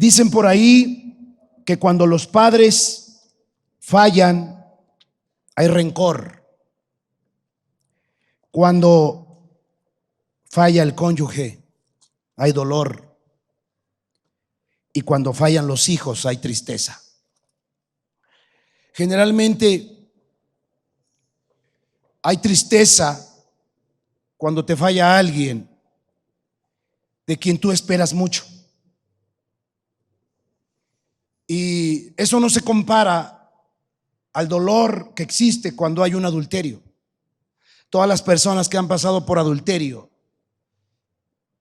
Dicen por ahí que cuando los padres fallan, hay rencor. Cuando falla el cónyuge, hay dolor. Y cuando fallan los hijos, hay tristeza. Generalmente hay tristeza cuando te falla alguien de quien tú esperas mucho. Y eso no se compara al dolor que existe cuando hay un adulterio. Todas las personas que han pasado por adulterio,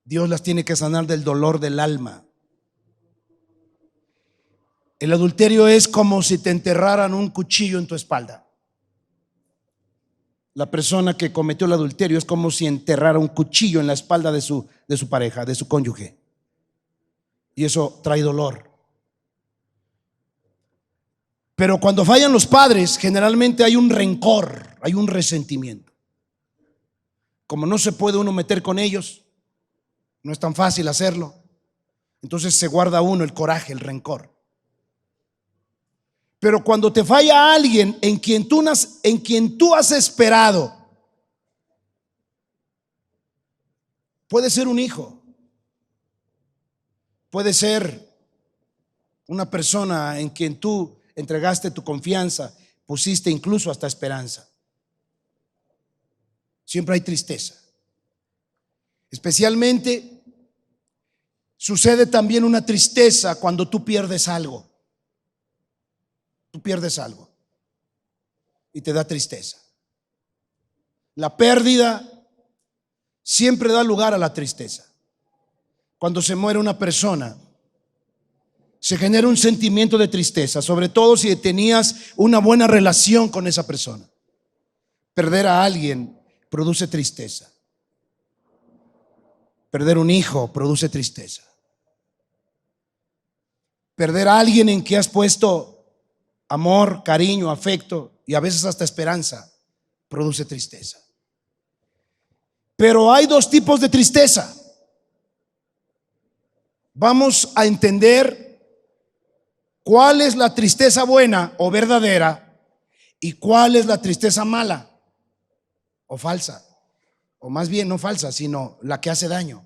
Dios las tiene que sanar del dolor del alma. El adulterio es como si te enterraran un cuchillo en tu espalda. La persona que cometió el adulterio es como si enterrara un cuchillo en la espalda de su pareja, de su cónyuge. Y eso trae dolor. Pero cuando fallan los padres, generalmente hay un rencor, hay un resentimiento. Como no se puede uno meter con ellos, no es tan fácil hacerlo, entonces se guarda uno el coraje, el rencor. Pero cuando te falla alguien en quien tú has esperado, puede ser un hijo, puede ser una persona en quien tú entregaste tu confianza, pusiste incluso hasta esperanza. Siempre hay tristeza. Especialmente sucede también una tristeza cuando tú pierdes algo. Tú pierdes algo y te da tristeza. La pérdida siempre da lugar a la tristeza. Cuando se muere una persona, se genera un sentimiento de tristeza, sobre todo si tenías una buena relación con esa persona. Perder a alguien produce tristeza. Perder un hijo produce tristeza. Perder a alguien en que has puesto amor, cariño, afecto y a veces hasta esperanza produce tristeza. Pero hay dos tipos de tristeza. Vamos a entender cuál es la tristeza buena o verdadera y cuál es la tristeza mala o falsa, o más bien no falsa, sino la que hace daño.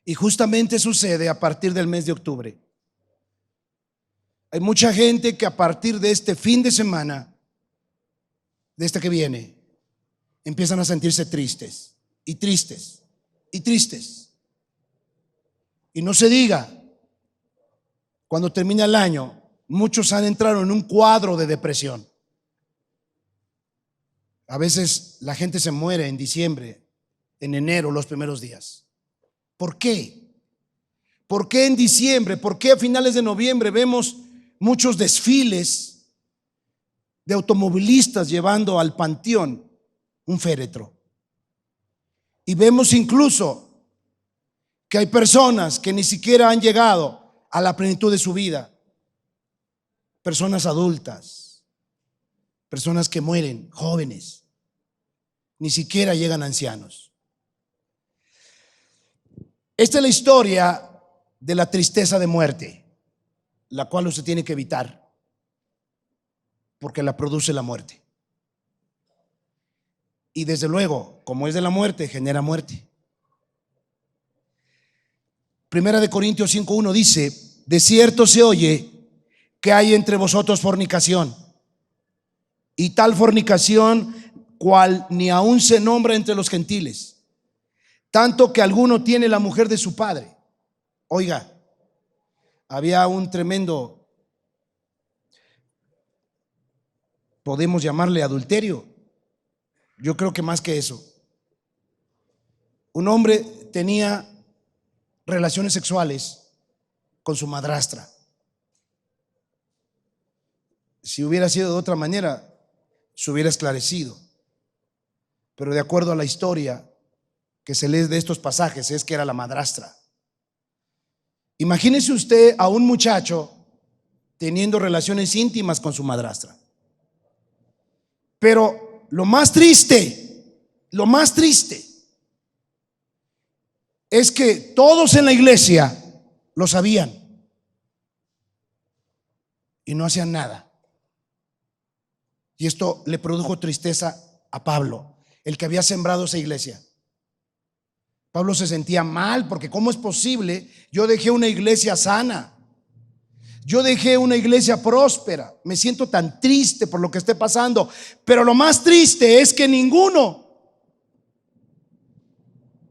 Y justamente sucede a partir del mes de octubre. Hay mucha gente que a partir de este fin de semana, de este que viene, empiezan a sentirse tristes y tristes y tristes. Y no se diga, cuando termina el año, muchos han entrado en un cuadro de depresión. A veces la gente se muere en diciembre, en enero, los primeros días. ¿Por qué? ¿Por qué en diciembre? ¿Por qué a finales de noviembre vemos muchos desfiles de automovilistas llevando al panteón un féretro? Y vemos incluso que hay personas que ni siquiera han llegado a la plenitud de su vida. Personas adultas, personas que mueren, jóvenes, ni siquiera llegan a ancianos. Esta es la historia de la tristeza de muerte, la cual usted tiene que evitar, porque la produce la muerte. Y desde luego, como es de la muerte, genera muerte. Primera de Corintios 5:1 dice: de cierto se oye que hay entre vosotros fornicación, y tal fornicación cual ni aún se nombra entre los gentiles, tanto que alguno tiene la mujer de su padre. Oiga, había un tremendo, podemos llamarle adulterio. Yo creo que más que eso. Un hombre tenía relaciones sexuales con su madrastra. Si hubiera sido de otra manera, se hubiera esclarecido. Pero de acuerdo a la historia que se lee de estos pasajes, es que era la madrastra. Imagínese usted a un muchacho teniendo relaciones íntimas con su madrastra. Pero lo más triste es que todos en la iglesia lo sabían y no hacían nada. Y esto le produjo tristeza a Pablo, el que había sembrado esa iglesia. Pablo se sentía mal porque ¿cómo es posible? Yo dejé una iglesia sana, yo dejé una iglesia próspera, me siento tan triste por lo que esté pasando. Pero lo más triste es que ninguno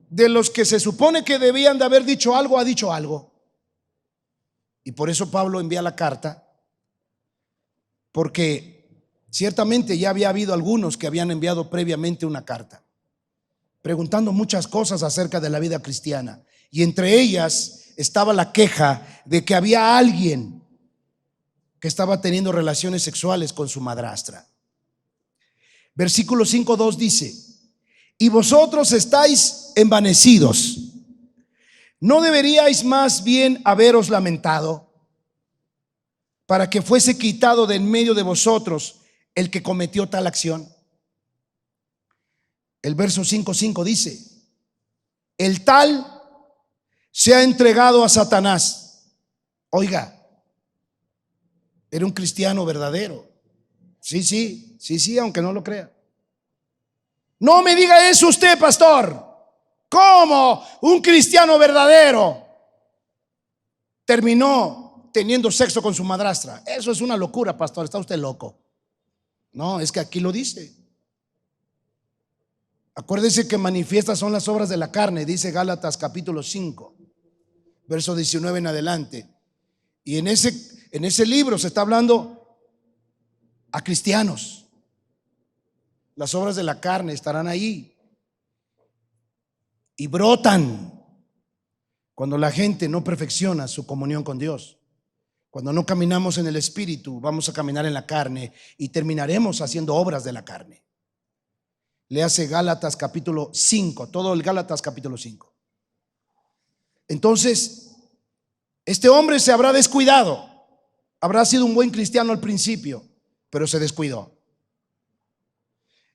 de los que se supone que debían de haber dicho algo ha dicho algo. Y por eso Pablo envía la carta, porque ciertamente ya había habido algunos que habían enviado previamente una carta preguntando muchas cosas acerca de la vida cristiana, y entre ellas estaba la queja de que había alguien que estaba teniendo relaciones sexuales con su madrastra. Versículo 5:2 dice: y vosotros estáis envanecidos, ¿no deberíais más bien haberos lamentado para que fuese quitado de en medio de vosotros el que cometió tal acción? El verso 5:5 dice: el tal se ha entregado a Satanás. Oiga, era un cristiano verdadero. Sí, aunque no lo crea. No me diga eso usted, pastor. ¿Cómo un cristiano verdadero terminó teniendo sexo con su madrastra? Eso es una locura, pastor. Está usted loco. No, es que aquí lo dice. Acuérdese que manifiestas son las obras de la carne, dice Gálatas capítulo 5, verso 19 en adelante. Y en ese libro se está hablando a cristianos. Las obras de la carne estarán ahí y brotan cuando la gente no perfecciona su comunión con Dios. Cuando no caminamos en el Espíritu, vamos a caminar en la carne y terminaremos haciendo obras de la carne. Léase Gálatas capítulo 5, todo el Gálatas capítulo 5. Entonces, este hombre se habrá descuidado. Habrá sido un buen cristiano al principio, pero se descuidó.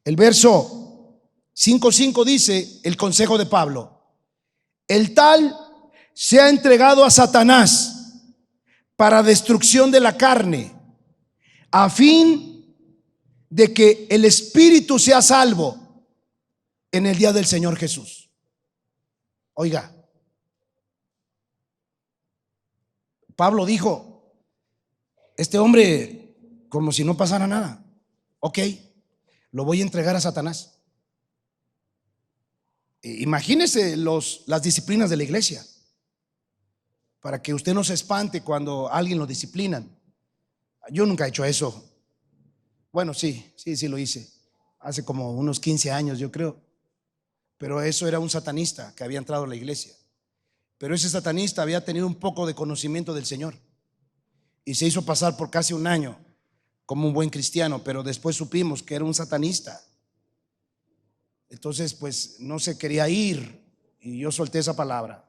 El verso 5:5 dice el consejo de Pablo: el tal se ha entregado a Satanás para destrucción de la carne, a fin de que el espíritu sea salvo en el día del Señor Jesús. Oiga, Pablo dijo: este hombre, como si no pasara nada, ok, lo voy a entregar a Satanás. Imagínese las disciplinas de la iglesia, para que usted no se espante cuando alguien lo disciplinan. Yo nunca he hecho eso. Bueno, sí lo hice hace como unos 15 años, yo creo. Pero eso era un satanista que había entrado a la iglesia. Pero ese satanista había tenido un poco de conocimiento del Señor y se hizo pasar por casi un año como un buen cristiano, pero después supimos que era un satanista. Entonces pues no se quería ir y yo solté esa palabra.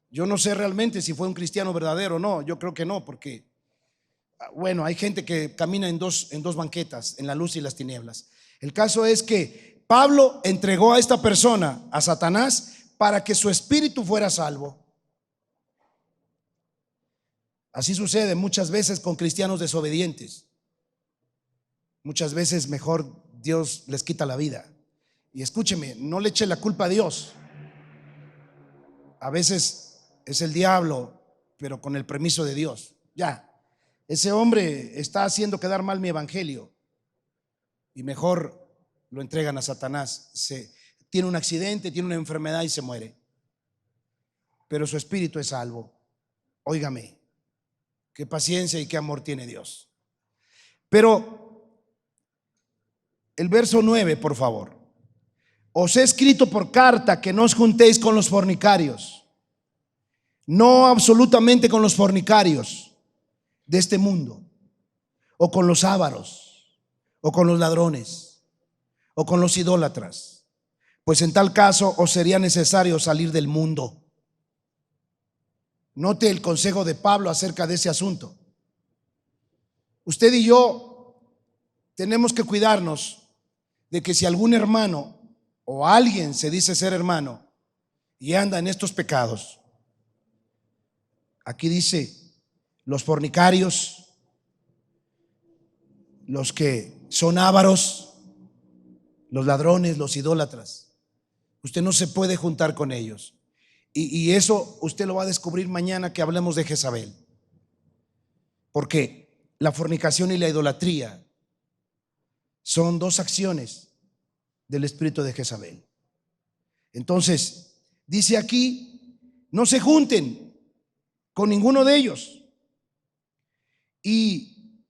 Yo no sé realmente si fue un cristiano verdadero o no. Yo creo que no, porque bueno, hay gente que camina en dos banquetas, en la luz y las tinieblas. El caso es que Pablo entregó a esta persona a Satanás para que su espíritu fuera salvo. Así sucede muchas veces con cristianos desobedientes. Muchas veces mejor Dios les quita la vida. Y escúcheme, no le eche la culpa a Dios. A veces es el diablo, pero con el permiso de Dios. Ya, ese hombre está haciendo quedar mal mi evangelio y mejor lo entregan a Satanás. Tiene un accidente, tiene una enfermedad y se muere, pero su espíritu es salvo. Óigame, qué paciencia y qué amor tiene Dios. Pero el verso 9, por favor: os he escrito por carta que no os juntéis con los fornicarios, no absolutamente con los fornicarios de este mundo, o con los ávaros, o con los ladrones, o con los idólatras, pues en tal caso os sería necesario salir del mundo. Note el consejo de Pablo acerca de ese asunto. Usted y yo tenemos que cuidarnos de que si algún hermano o alguien se dice ser hermano y anda en estos pecados, Aquí dice los fornicarios, los que son ávaros, los ladrones, los idólatras. Usted no se puede juntar con ellos. Y eso usted lo va a descubrir mañana que hablemos de Jezabel. Porque la fornicación y la idolatría son dos acciones del espíritu de Jezabel. Entonces, dice aquí, no se junten con ninguno de ellos. Y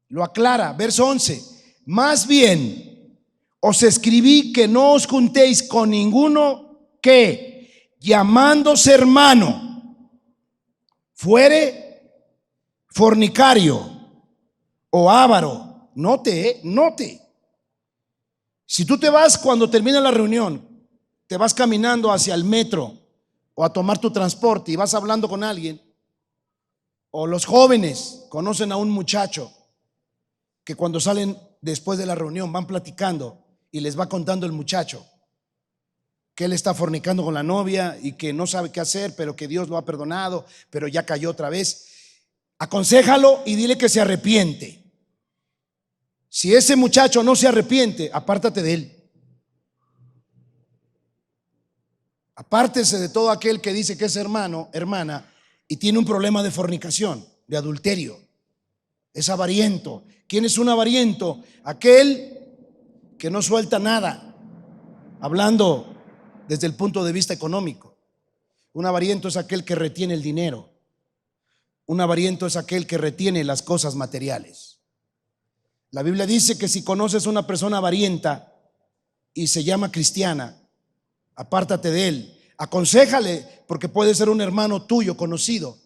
lo aclara, verso 11, más bien os escribí que no os juntéis con ninguno que, llamándose hermano, fuere fornicario o avaro. Note. Si tú te vas cuando termina la reunión, te vas caminando hacia el metro o a tomar tu transporte y vas hablando con alguien, o los jóvenes conocen a un muchacho que cuando salen después de la reunión van platicando y les va contando el muchacho que él está fornicando con la novia y que no sabe qué hacer, pero que Dios lo ha perdonado, pero ya cayó otra vez. Aconséjalo y dile que se arrepiente. Si ese muchacho no se arrepiente, apártate de él. Apártese de todo aquel que dice que es hermano, hermana, y tiene un problema de fornicación, de adulterio. Es avariento. ¿Quién es un avariento? Aquel que no suelta nada, hablando desde el punto de vista económico. Un avariento es aquel que retiene el dinero. Un avariento es aquel que retiene las cosas materiales. La Biblia dice que si conoces a una persona avarienta y se llama cristiana, apártate de él, aconséjale, porque puede ser un hermano tuyo conocido,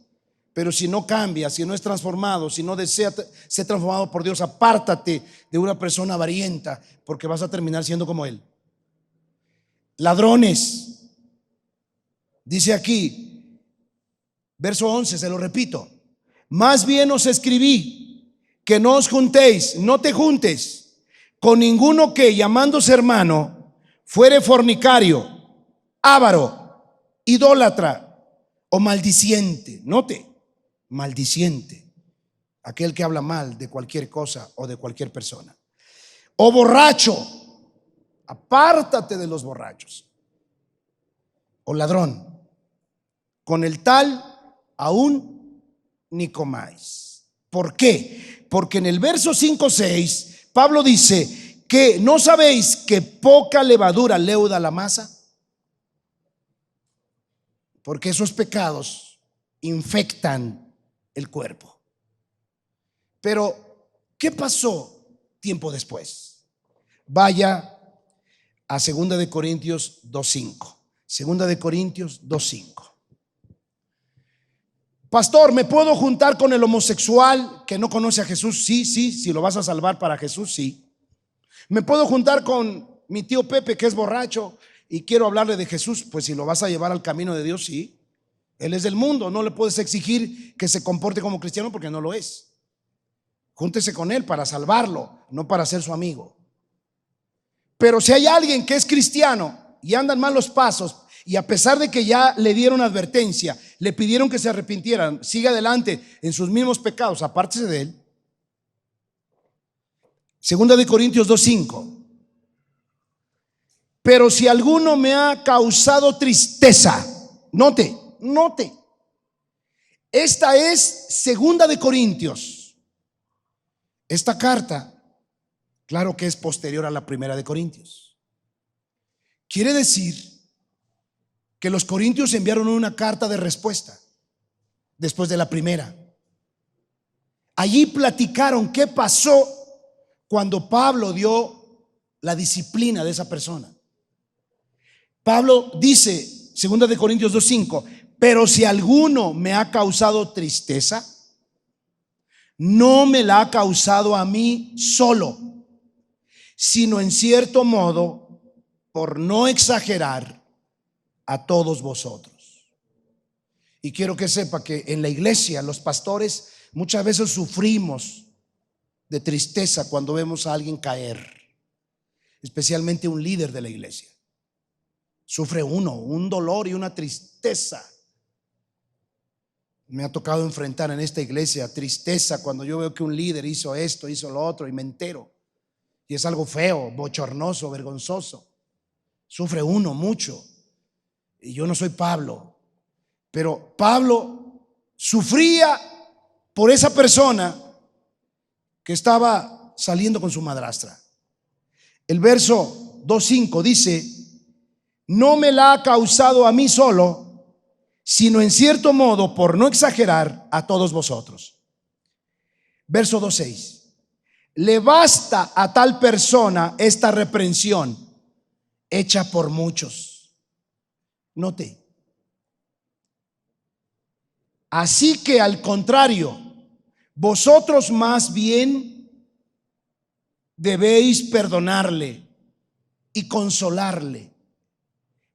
pero si no cambia, si no es transformado, si no desea ser transformado por Dios, apártate de una persona avarienta, porque vas a terminar siendo como él. Ladrones, dice aquí, verso 11, se lo repito, más bien os escribí que no os juntéis, no te juntes con ninguno que, llamándose hermano, fuere fornicario, avaro, idólatra o maldiciente. Note, maldiciente, aquel que habla mal de cualquier cosa o de cualquier persona, o borracho, apártate de los borrachos, o ladrón, con el tal aún ni comáis. ¿Por qué? Porque en el verso 5-6 Pablo dice que no sabéis que poca levadura leuda la masa, porque esos pecados infectan el cuerpo. Pero ¿qué pasó tiempo después? Vaya a 2 de Corintios 2:5. 2 de Corintios 2:5. Pastor, ¿me puedo juntar con el homosexual que no conoce a Jesús? Sí, si lo vas a salvar para Jesús, sí. ¿Me puedo juntar con mi tío Pepe que es borracho y quiero hablarle de Jesús? Pues si lo vas a llevar al camino de Dios, sí. Él es del mundo, no le puedes exigir que se comporte como cristiano porque no lo es. Júntese con él para salvarlo, no para ser su amigo. Pero si hay alguien que es cristiano y anda en malos pasos, y a pesar de que ya le dieron advertencia, le pidieron que se arrepintieran, siga adelante en sus mismos pecados, apártese de él. 2 de Corintios 2:5. Pero si alguno me ha causado tristeza, note, esta es 2 de Corintios. Esta carta, claro que es posterior a la 1 de Corintios. Quiere decir que los corintios enviaron una carta de respuesta después de la primera. Allí platicaron qué pasó cuando Pablo dio la disciplina de esa persona. Pablo dice, 2 de Corintios 2:5, pero si alguno me ha causado tristeza, no me la ha causado a mí solo, sino en cierto modo, por no exagerar, a todos vosotros. Y quiero que sepa que en la iglesia los pastores muchas veces sufrimos de tristeza cuando vemos a alguien caer, especialmente un líder de la iglesia. Sufre uno un dolor y una tristeza. Me ha tocado enfrentar en esta iglesia tristeza cuando yo veo que un líder hizo esto, hizo lo otro y me entero. Y es algo feo, bochornoso, vergonzoso. Sufre uno mucho. Y yo no soy Pablo, pero Pablo sufría por esa persona que estaba saliendo con su madrastra. El verso 2:5 dice: no me la ha causado a mí solo, sino en cierto modo, por no exagerar, a todos vosotros. Verso 2:6: le basta a tal persona esta reprensión hecha por muchos. Note. Así que al contrario, vosotros más bien debéis perdonarle y consolarle,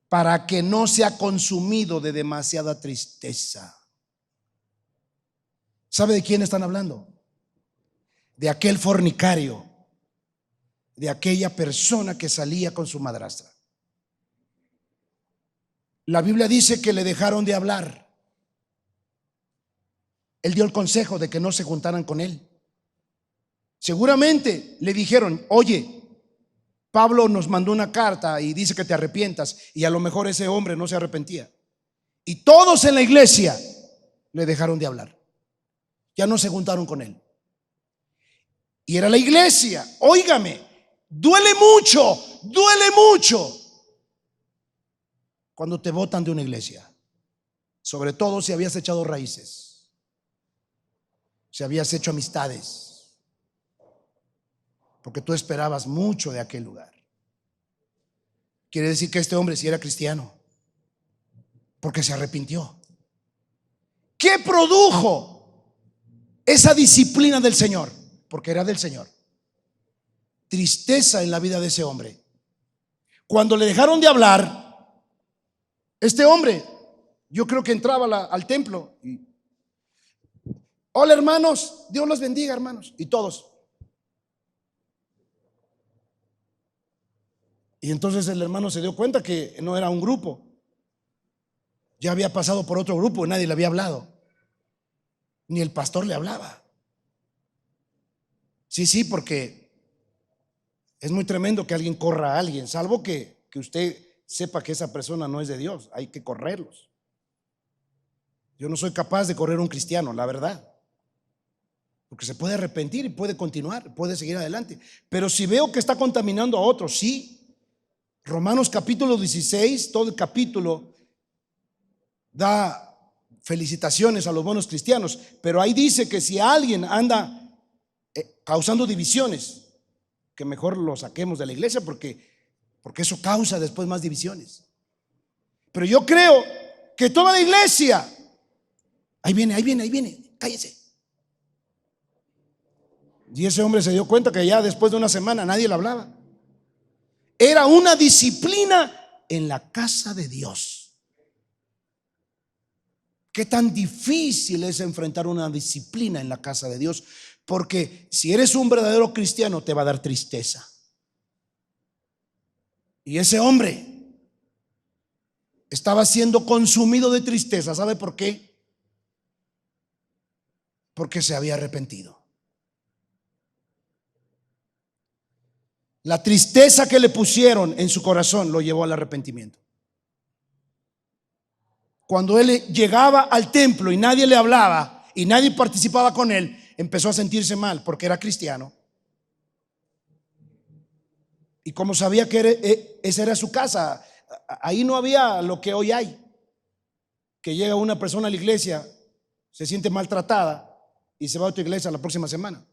para que no sea consumido de demasiada tristeza. ¿Sabe de quién están hablando? De aquel fornicario, de aquella persona que salía con su madrastra. La Biblia dice que le dejaron de hablar. Él dio el consejo de que no se juntaran con él. Seguramente le dijeron: oye, Pablo nos mandó una carta y dice que te arrepientas. Y a lo mejor ese hombre no se arrepentía. Y todos en la iglesia le dejaron de hablar. Ya no se juntaron con él. Y era la iglesia. Óigame, duele mucho cuando te botan de una iglesia. Sobre todo si habías echado raíces, si habías hecho amistades, porque tú esperabas mucho de aquel lugar. Quiere decir que este hombre sí era cristiano, porque se arrepintió. ¿Qué produjo esa disciplina del Señor? Porque era del Señor. Tristeza en la vida de ese hombre. Cuando le dejaron de hablar, este hombre, yo creo que entraba al templo y: hola hermanos, Dios los bendiga hermanos. Y todos. Y entonces el hermano se dio cuenta que no era un grupo. Ya había pasado por otro grupo y nadie le había hablado. Ni el pastor le hablaba. Sí, porque es muy tremendo que alguien corra a alguien, salvo que usted sepa que esa persona no es de Dios. Hay que correrlos. Yo no soy capaz de correr a un cristiano, la verdad, porque se puede arrepentir y puede continuar, puede seguir adelante. Pero si veo que está contaminando a otros, sí. Romanos capítulo 16, todo el capítulo da felicitaciones a los buenos cristianos, pero ahí dice que si alguien anda causando divisiones, que mejor lo saquemos de la iglesia, porque eso causa después más divisiones. Pero yo creo que toda la iglesia, ahí viene, cállese. Y ese hombre se dio cuenta que ya después de una semana nadie le hablaba. Era una disciplina en la casa de Dios. Qué tan difícil es enfrentar una disciplina en la casa de Dios, porque si eres un verdadero cristiano te va a dar tristeza. Y ese hombre estaba siendo consumido de tristeza. ¿Sabe por qué? Porque se había arrepentido. La tristeza que le pusieron en su corazón lo llevó al arrepentimiento. Cuando él llegaba al templo y nadie le hablaba y nadie participaba con él, empezó a sentirse mal porque era cristiano. Y como sabía que esa era su casa, ahí no había lo que hoy hay, que llega una persona a la iglesia, se siente maltratada y se va a otra iglesia la próxima semana.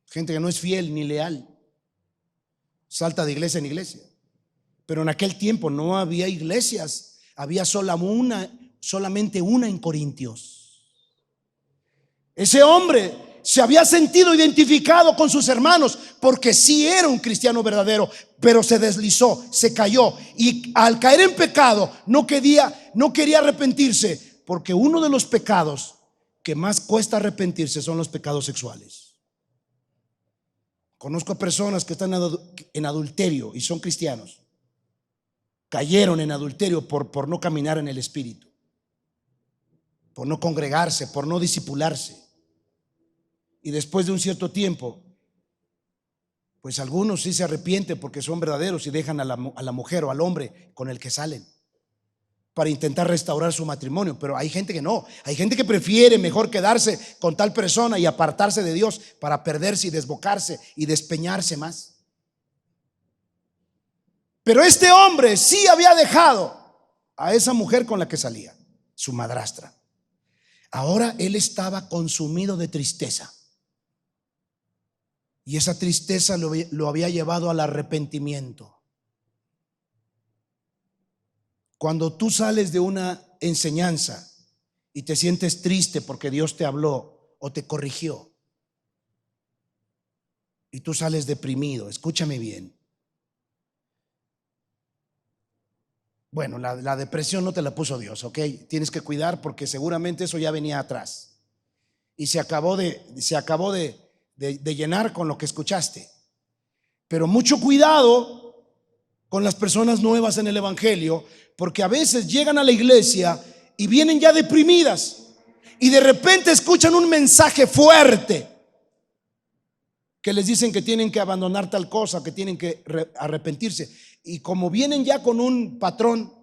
Gente que no es fiel ni leal, salta de iglesia en iglesia. Pero en aquel tiempo no había iglesias, había solamente una en Corintios. Ese hombre se había sentido identificado con sus hermanos porque sí era un cristiano verdadero, pero se deslizó, se cayó, y al caer en pecado no quería arrepentirse, porque uno de los pecados que más cuesta arrepentirse son los pecados sexuales. Conozco a personas que están en adulterio y son cristianos. Cayeron en adulterio por no caminar en el espíritu. por no congregarse, por no discipularse. Y después de un cierto tiempo, pues algunos sí se arrepienten porque son verdaderos y dejan a la mujer o al hombre con el que salen para intentar restaurar su matrimonio. Pero hay gente que no, hay gente que prefiere mejor quedarse con tal persona y apartarse de Dios para perderse y desbocarse y despeñarse más. Pero este hombre sí había dejado a esa mujer con la que salía, su madrastra. Ahora él estaba consumido de tristeza. Y esa tristeza lo había llevado al arrepentimiento. Cuando tú sales de una enseñanza y te sientes triste porque Dios te habló o te corrigió, y tú sales deprimido, escúchame bien. Bueno, la depresión no te la puso Dios, ¿ok? Tienes que cuidar porque seguramente eso ya venía atrás y se acabó de llenar con lo que escuchaste. Pero mucho cuidado con las personas nuevas en el evangelio, porque a veces llegan a la iglesia y vienen ya deprimidas y de repente escuchan un mensaje fuerte que les dicen que tienen que abandonar tal cosa, que tienen que arrepentirse, y como vienen ya con un patrón,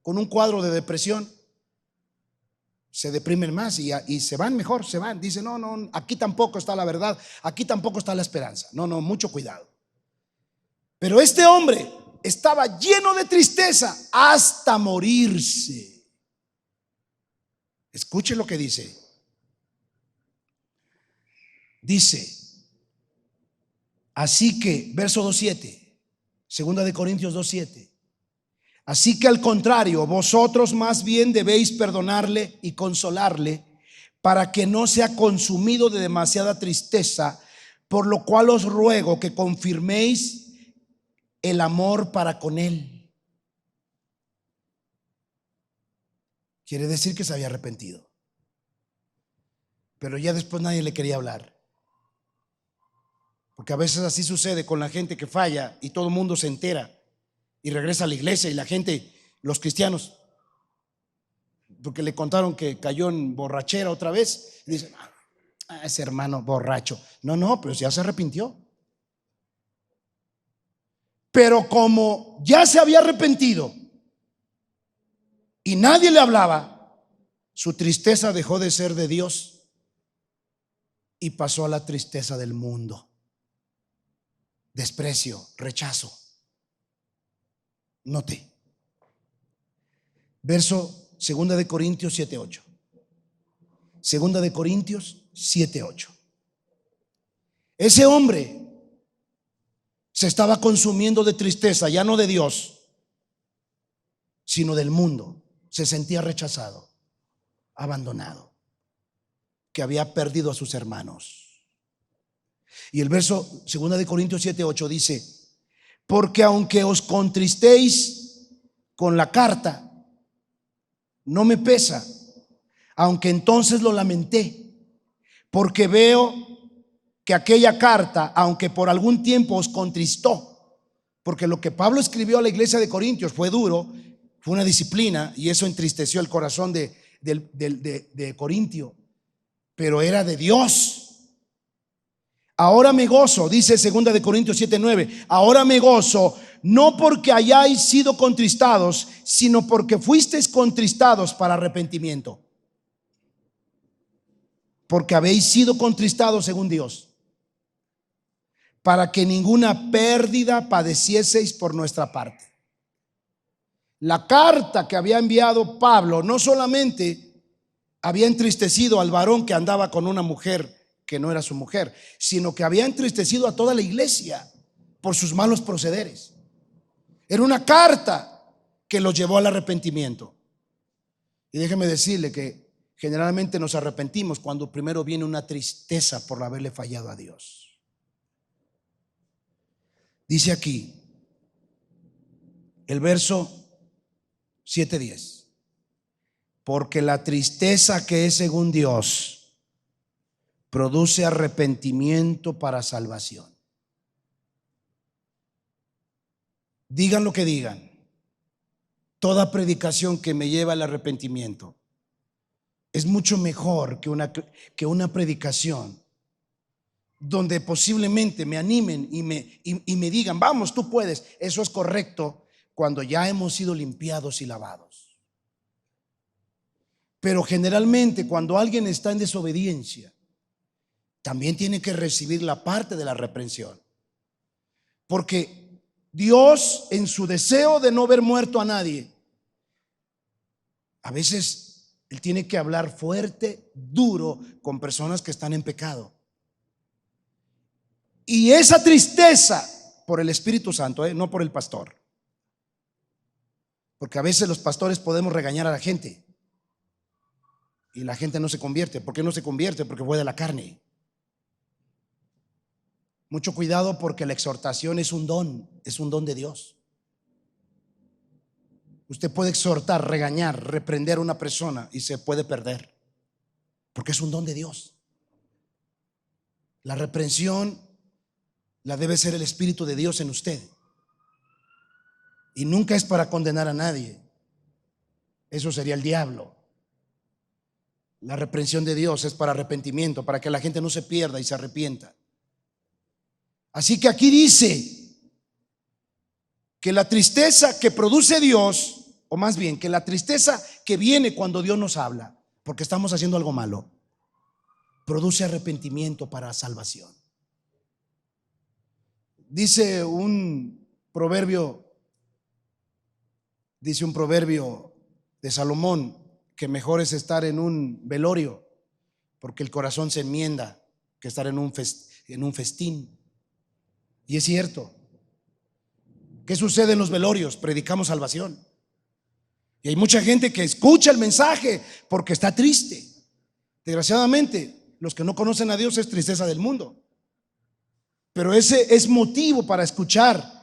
con un cuadro de depresión, se deprimen más y se van mejor, se van. Dicen, no, aquí tampoco está la verdad, aquí tampoco está la esperanza. No, mucho cuidado. Pero este hombre estaba lleno de tristeza hasta morirse. Escuche lo que dice. Dice, así que, verso 2:7, segunda de Corintios 2:7. Así que al contrario, vosotros más bien debéis perdonarle y consolarle para que no sea consumido de demasiada tristeza, por lo cual os ruego que confirméis el amor para con él. Quiere decir que se había arrepentido, pero ya después nadie le quería hablar, porque a veces así sucede con la gente que falla y todo el mundo se entera y regresa a la iglesia y la gente, los cristianos, porque le contaron que cayó en borrachera otra vez, y dicen, ese hermano borracho. No, pero ya se arrepintió. Pero como ya se había arrepentido y nadie le hablaba, su tristeza dejó de ser de Dios y pasó a la tristeza del mundo. Desprecio, rechazo. Note. Verso 2 de Corintios 7:8. 2 de Corintios 7:8. Ese hombre se estaba consumiendo de tristeza, ya no de Dios, sino del mundo. Se sentía rechazado, abandonado, que había perdido a sus hermanos. Y el verso 2 de Corintios 7:8 dice, porque aunque os contristéis con la carta, no me pesa, aunque entonces lo lamenté, porque veo que aquella carta, aunque por algún tiempo os contristó, porque lo que Pablo escribió a la iglesia de Corintios fue duro, fue una disciplina, y eso entristeció el corazón de Corintio, pero era de Dios. Ahora me gozo, dice 2 de Corintios 7:9, ahora me gozo, no porque hayáis sido contristados, sino porque fuisteis contristados para arrepentimiento. Porque habéis sido contristados según Dios, para que ninguna pérdida padecieseis por nuestra parte. La carta que había enviado Pablo no solamente había entristecido al varón que andaba con una mujer que no era su mujer, sino que había entristecido a toda la iglesia por sus malos procederes. Era una carta que los llevó al arrepentimiento. Y déjeme decirle que generalmente nos arrepentimos cuando primero viene una tristeza por haberle fallado a Dios. Dice aquí el verso 7:10, porque la tristeza que es según Dios produce arrepentimiento para salvación. Digan lo que digan, toda predicación que me lleva al arrepentimiento es mucho mejor que una predicación donde posiblemente me animen y me digan, vamos, tú puedes. Eso es correcto cuando ya hemos sido limpiados y lavados. Pero generalmente cuando alguien está en desobediencia, también tiene que recibir la parte de la reprensión. Porque Dios, en su deseo de no ver muerto a nadie, a veces Él tiene que hablar fuerte, duro, con personas que están en pecado. Y esa tristeza por el Espíritu Santo, no por el pastor. Porque a veces los pastores podemos regañar a la gente y la gente no se convierte. ¿Por qué no se convierte? Porque fue de la carne. Mucho cuidado, porque la exhortación es un don de Dios. Usted puede exhortar, regañar, reprender a una persona y se puede perder, porque es un don de Dios. La reprensión la debe ser el Espíritu de Dios en usted, y nunca es para condenar a nadie. Eso sería el diablo. La reprensión de Dios es para arrepentimiento, para que la gente no se pierda y se arrepienta. Así que aquí dice que la tristeza que produce Dios, o más bien que la tristeza que viene cuando Dios nos habla, porque estamos haciendo algo malo, produce arrepentimiento para salvación. Dice un proverbio de Salomón, que mejor es estar en un velorio, porque el corazón se enmienda, que estar en un festín. Y es cierto. ¿Qué sucede en los velorios? Predicamos salvación. Y hay mucha gente que escucha el mensaje porque está triste. Desgraciadamente, los que no conocen a Dios es tristeza del mundo. Pero ese es motivo para escuchar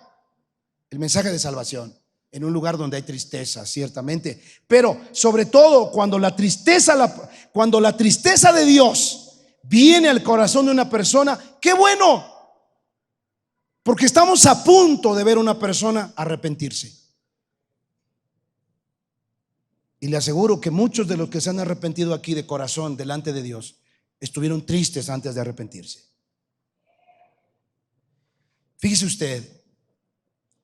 el mensaje de salvación en un lugar donde hay tristeza, ciertamente. Pero sobre todo cuando la tristeza de Dios viene al corazón de una persona, ¡qué bueno! Porque estamos a punto de ver a una persona arrepentirse. Y le aseguro que muchos de los que se han arrepentido aquí de corazón delante de Dios estuvieron tristes antes de arrepentirse. Fíjese usted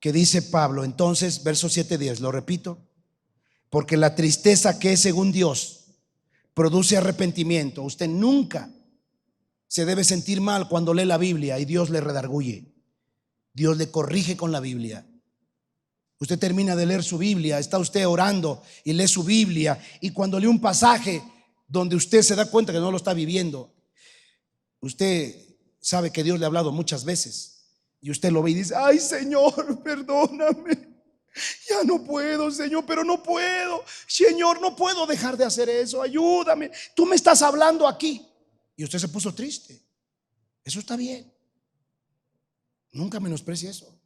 que dice Pablo, entonces, verso 7-10, lo repito, porque la tristeza que es según Dios produce arrepentimiento. Usted nunca se debe sentir mal cuando lee la Biblia y Dios le redarguye. Dios le corrige con la Biblia. Usted termina de leer su Biblia, está usted orando y lee su Biblia, y cuando lee un pasaje donde usted se da cuenta que no lo está viviendo, usted sabe que Dios le ha hablado muchas veces, y usted lo ve y dice, ay Señor, perdóname, ya no puedo, Señor, pero no puedo, Señor, no puedo dejar de hacer eso, ayúdame, tú me estás hablando aquí. Y usted se puso triste. Eso está bien. Nunca menosprecie eso.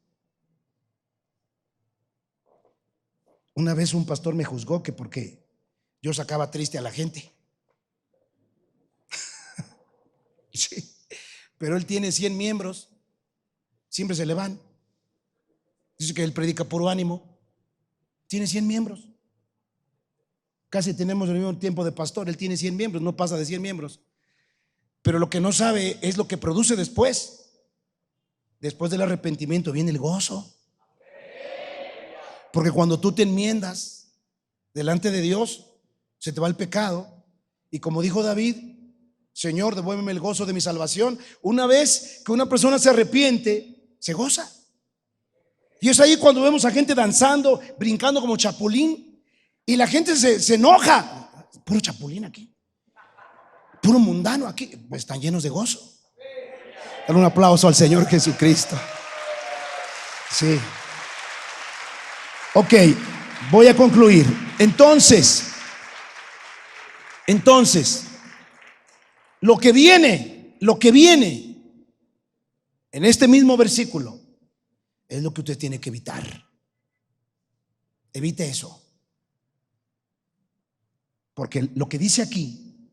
Una vez un pastor me juzgó que porque yo sacaba triste a la gente. Sí, pero él tiene 100 miembros, siempre se le van. Dice que él predica puro ánimo. Tiene 100 miembros. Casi tenemos el mismo tiempo de pastor. Él tiene 100 miembros, no pasa de 100 miembros. Pero lo que no sabe es lo que produce después. Después del arrepentimiento viene el gozo. Porque cuando tú te enmiendas delante de Dios, se te va el pecado. Y como dijo David, Señor, devuélveme el gozo de mi salvación. Una vez que una persona se arrepiente, se goza. Y es ahí cuando vemos a gente danzando, brincando como chapulín, y la gente se enoja. Puro chapulín aquí, puro mundano aquí. Pues están llenos de gozo. Dale un aplauso al Señor Jesucristo. Sí. Ok, voy a concluir. Entonces, lo que viene en este mismo versículo es lo que usted tiene que evitar. Evite eso. Porque lo que dice aquí,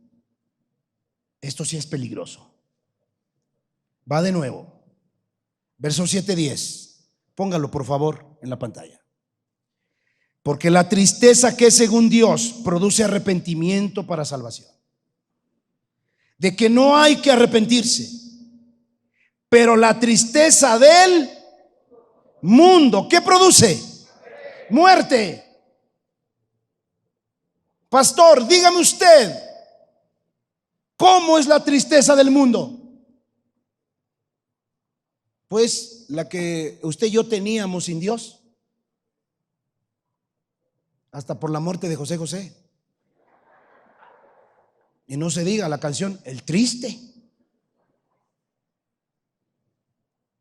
esto sí es peligroso. Va de nuevo. Verso 7-10. Póngalo por favor en la pantalla. Porque la tristeza, que es según Dios, produce arrepentimiento para salvación. De que no hay que arrepentirse. Pero la tristeza del mundo, ¿qué produce? Muerte. Pastor, dígame usted, ¿cómo es la tristeza del mundo? Pues la que usted y yo teníamos sin Dios. Hasta por la muerte de José José. Y no se diga la canción El Triste.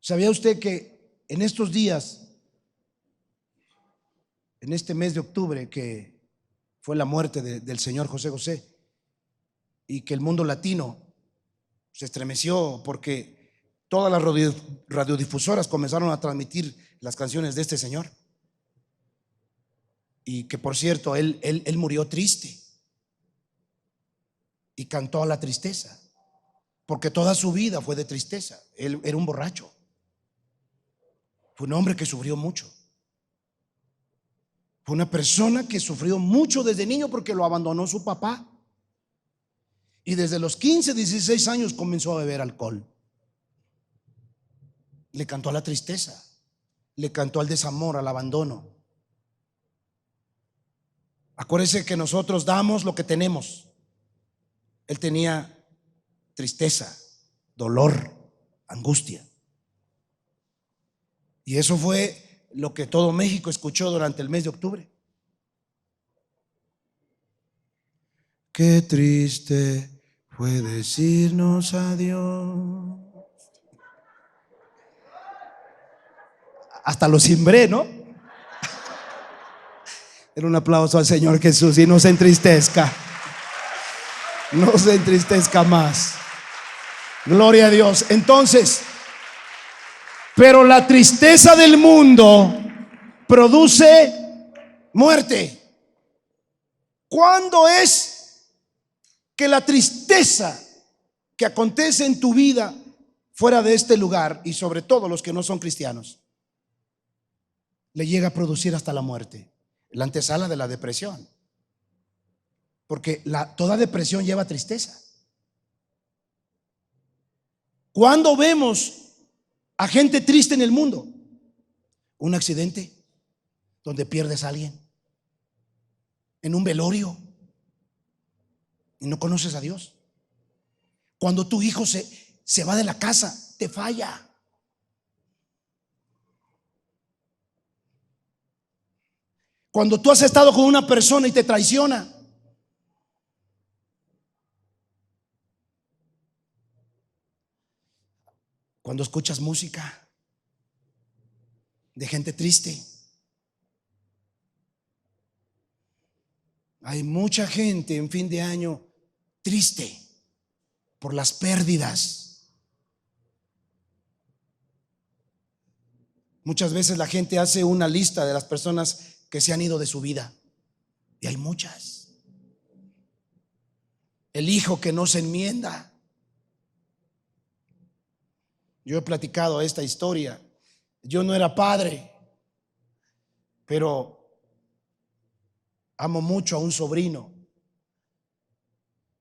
¿Sabía usted que en estos días, en este mes de octubre, que fue la muerte del señor José José, y que el mundo latino se estremeció porque todas las radiodifusoras comenzaron a transmitir las canciones de este señor? Y que, por cierto, él murió triste y cantó a la tristeza, porque toda su vida fue de tristeza. Él era un borracho, fue un hombre que sufrió mucho, fue una persona que sufrió mucho desde niño porque lo abandonó su papá, y desde los 15, 16 años comenzó a beber alcohol. Le cantó a la tristeza, le cantó al desamor, al abandono. Acuérdese que nosotros damos lo que tenemos. Él tenía tristeza, dolor, angustia. Y eso fue lo que todo México escuchó durante el mes de octubre. Qué triste fue decirnos adiós. Hasta lo cimbré, ¿no? Era un aplauso al Señor Jesús. Y no se entristezca, no se entristezca más. Gloria a Dios. Entonces, pero la tristeza del mundo produce muerte. ¿Cuándo es que la tristeza que acontece en tu vida fuera de este lugar, y sobre todo los que no son cristianos, le llega a producir hasta la muerte? La antesala de la depresión. Porque toda depresión lleva tristeza. ¿Cuándo vemos a gente triste en el mundo? Un accidente donde pierdes a alguien, en un velorio y no conoces a Dios. Cuando tu hijo se va de la casa, te falla. Cuando tú has estado con una persona y te traiciona. Cuando escuchas música de gente triste. Hay mucha gente en fin de año triste por las pérdidas. Muchas veces la gente hace una lista de las personas que se han ido de su vida, y hay muchas. El hijo que no se enmienda. Yo he platicado esta historia. Yo no era padre, pero amo mucho a un sobrino,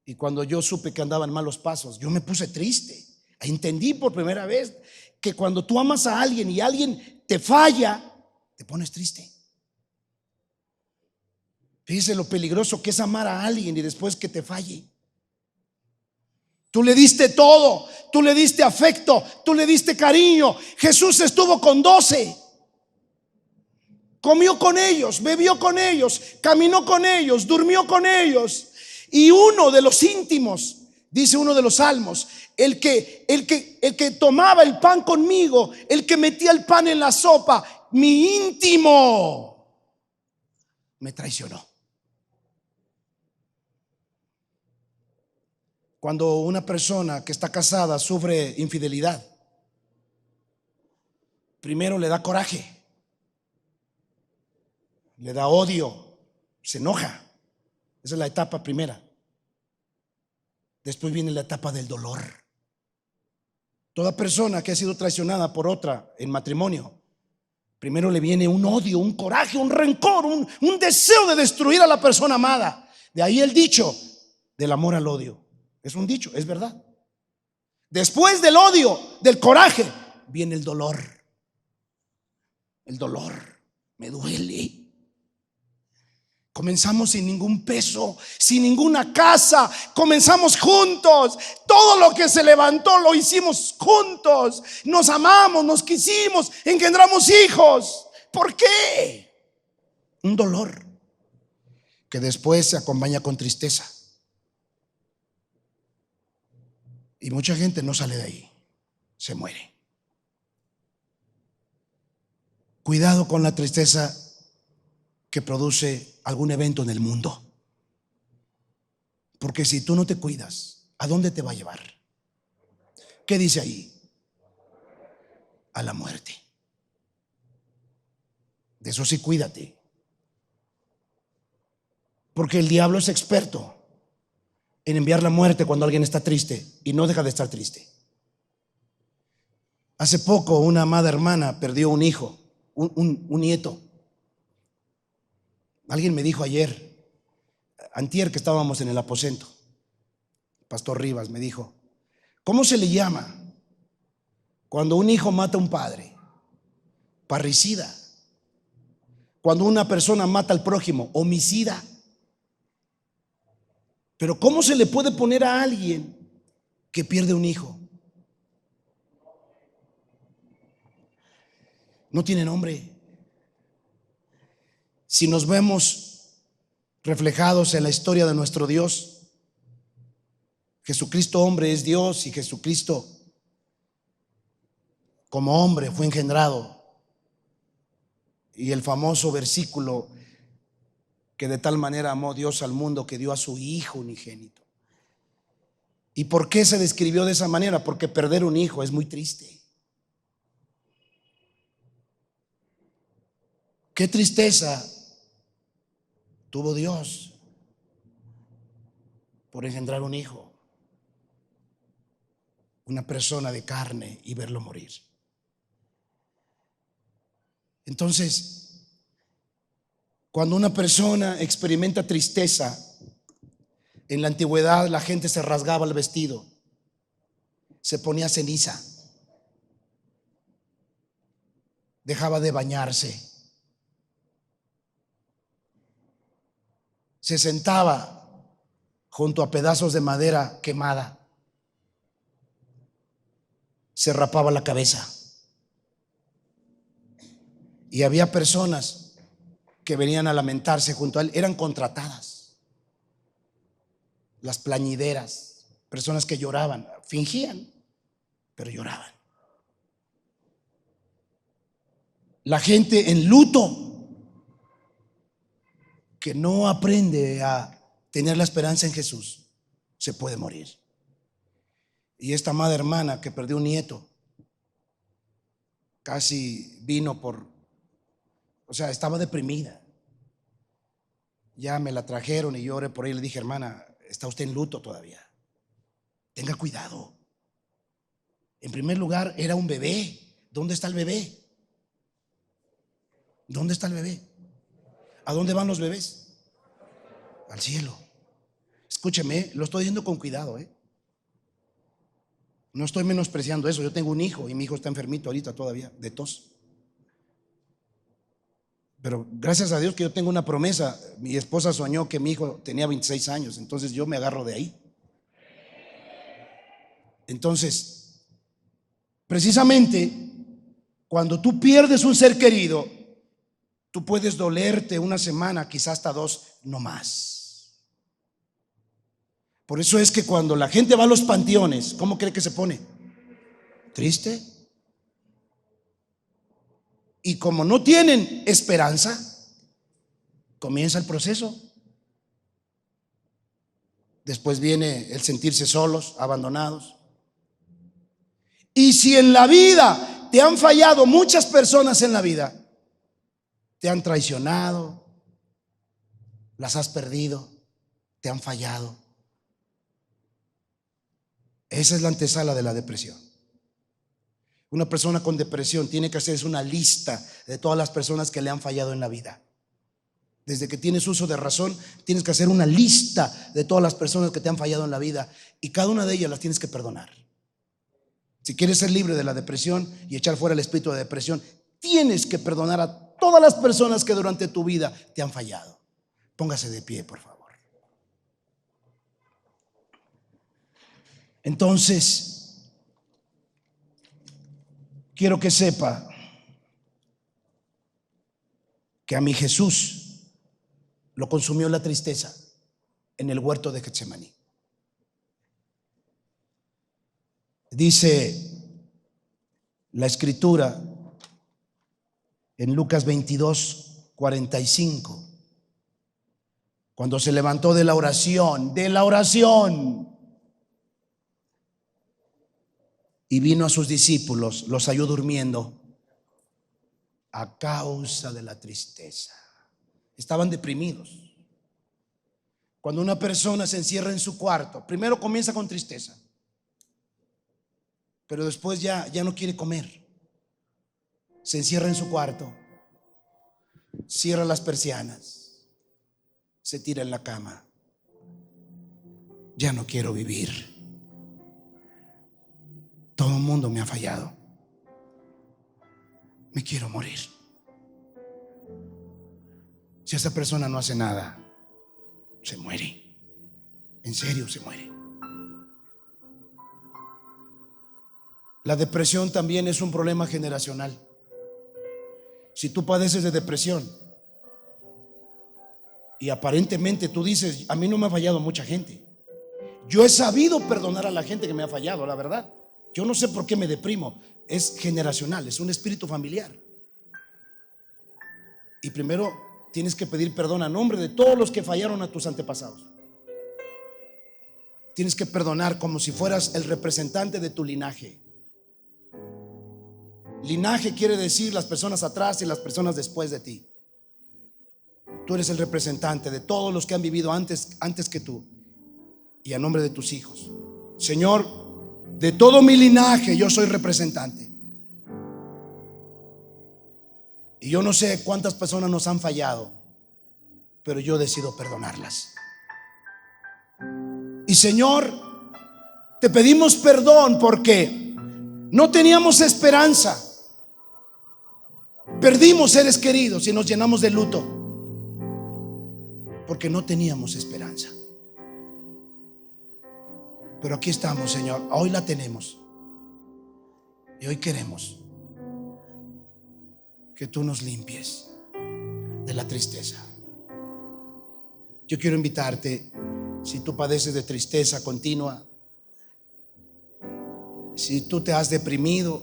y cuando yo supe que andaba en malos pasos, yo me puse triste. Entendí por primera vez que cuando tú amas a alguien y alguien te falla, te pones triste. Fíjese lo peligroso que es amar a alguien y después que te falle. Tú le diste todo, tú le diste afecto, tú le diste cariño. Jesús estuvo con 12, comió con ellos, bebió con ellos, caminó con ellos, durmió con ellos. Y uno de los íntimos, dice uno de los salmos, el que tomaba el pan conmigo, el que metía el pan en la sopa, mi íntimo, me traicionó. Cuando una persona que está casada sufre infidelidad, primero le da coraje, le da odio, se enoja. Esa es la etapa primera. Después viene la etapa del dolor. Toda persona que ha sido traicionada por otra en matrimonio, primero le viene un odio, un coraje, un rencor, un deseo de destruir a la persona amada. De ahí el dicho del amor al odio. Es un dicho, es verdad. Después del odio, del coraje, viene el dolor. El dolor, me duele. Comenzamos sin ningún peso, sin ninguna casa. Comenzamos juntos. Todo lo que se levantó lo hicimos juntos. Nos amamos, nos quisimos, engendramos hijos. ¿Por qué? Un dolor que después se acompaña con tristeza. Y mucha gente no sale de ahí, se muere. Cuidado con la tristeza que produce algún evento en el mundo. Porque si tú no te cuidas, ¿a dónde te va a llevar? ¿Qué dice ahí? A la muerte. De eso sí, cuídate. Porque el diablo es experto en enviar la muerte cuando alguien está triste y no deja de estar triste. Hace poco una amada hermana perdió un hijo, un nieto. Alguien me dijo ayer, antier, que estábamos en el aposento, Pastor Rivas me dijo, ¿cómo se le llama cuando un hijo mata a un padre? Parricida. Cuando una persona mata al prójimo, homicida. Pero ¿cómo se le puede poner a alguien que pierde un hijo? No tiene nombre. Si nos vemos reflejados en la historia de nuestro Dios, Jesucristo hombre es Dios y Jesucristo como hombre fue engendrado. Y el famoso versículo que de tal manera amó Dios al mundo que dio a su Hijo unigénito. ¿Y por qué se describió de esa manera? Porque perder un hijo es muy triste. Qué tristeza tuvo Dios por engendrar un hijo, una persona de carne, y verlo morir. Entonces, cuando una persona experimenta tristeza, en la antigüedad la gente se rasgaba el vestido, se ponía ceniza, dejaba de bañarse, se sentaba junto a pedazos de madera quemada, se rapaba la cabeza. Y había personas que venían a lamentarse junto a él, eran contratadas, las plañideras, personas que lloraban, fingían, pero lloraban. La gente en luto, que no aprende a tener la esperanza en Jesús, se puede morir. Y esta amada hermana que perdió un nieto, casi vino estaba deprimida. Ya me la trajeron y yo oré por ella y le dije, hermana, está usted en luto todavía, tenga cuidado. En primer lugar, era un bebé. ¿Dónde está el bebé? ¿Dónde está el bebé? ¿A dónde van los bebés? Al cielo. Escúcheme, lo estoy diciendo con cuidado, no estoy menospreciando eso. Yo tengo un hijo y mi hijo está enfermito ahorita todavía de tos. Pero gracias a Dios que yo tengo una promesa. Mi esposa soñó que mi hijo tenía 26 años, entonces yo me agarro de ahí. Entonces, precisamente cuando tú pierdes un ser querido, tú puedes dolerte una semana, quizás hasta 2, no más. Por eso es que cuando la gente va a los panteones, ¿cómo cree que se pone? Triste. Y como no tienen esperanza, comienza el proceso. Después viene el sentirse solos, abandonados. Y si en la vida te han fallado muchas personas en la vida, te han traicionado, las has perdido, te han fallado, esa es la antesala de la depresión. Una persona con depresión tiene que hacerse una lista de todas las personas que le han fallado en la vida. Desde que tienes uso de razón, tienes que hacer una lista de todas las personas que te han fallado en la vida, y cada una de ellas las tienes que perdonar. Si quieres ser libre de la depresión y echar fuera el espíritu de depresión, tienes que perdonar a todas las personas que durante tu vida te han fallado. Póngase de pie, por favor. Entonces, quiero que sepa que a mi Jesús lo consumió la tristeza en el huerto de Getsemaní. Dice la escritura en Lucas 22:45, cuando se levantó de la oración, y vino a sus discípulos, los halló durmiendo a causa de la tristeza. Estaban deprimidos. Cuando una persona se encierra en su cuarto, primero comienza con tristeza, pero después ya no quiere comer. Se encierra en su cuarto, cierra las persianas, se tira en la cama. Ya no quiero vivir. Todo el mundo me ha fallado. Me quiero morir. Si esa persona no hace nada, se muere. En serio, se muere. La depresión también es un problema generacional. Si tú padeces de depresión y aparentemente tú dices: a mí no me ha fallado mucha gente, yo he sabido perdonar a la gente que me ha fallado, la verdad. Yo no sé por qué me deprimo. Es generacional, es un espíritu familiar. Y primero tienes que pedir perdón a nombre de todos los que fallaron a tus antepasados. Tienes que perdonar como si fueras el representante de tu linaje. Linaje quiere decir las personas atrás y las personas después de ti. Tú eres el representante de todos los que han vivido antes que tú. Y a nombre de tus hijos, Señor, de todo mi linaje yo soy representante. Y yo no sé cuántas personas nos han fallado, pero yo decido perdonarlas. Y Señor, te pedimos perdón porque no teníamos esperanza. Perdimos seres queridos y nos llenamos de luto porque no teníamos esperanza. Pero aquí estamos, Señor. Hoy la tenemos. Y hoy queremos que tú nos limpies de la tristeza. Yo quiero invitarte, si tú padeces de tristeza continua, si tú te has deprimido,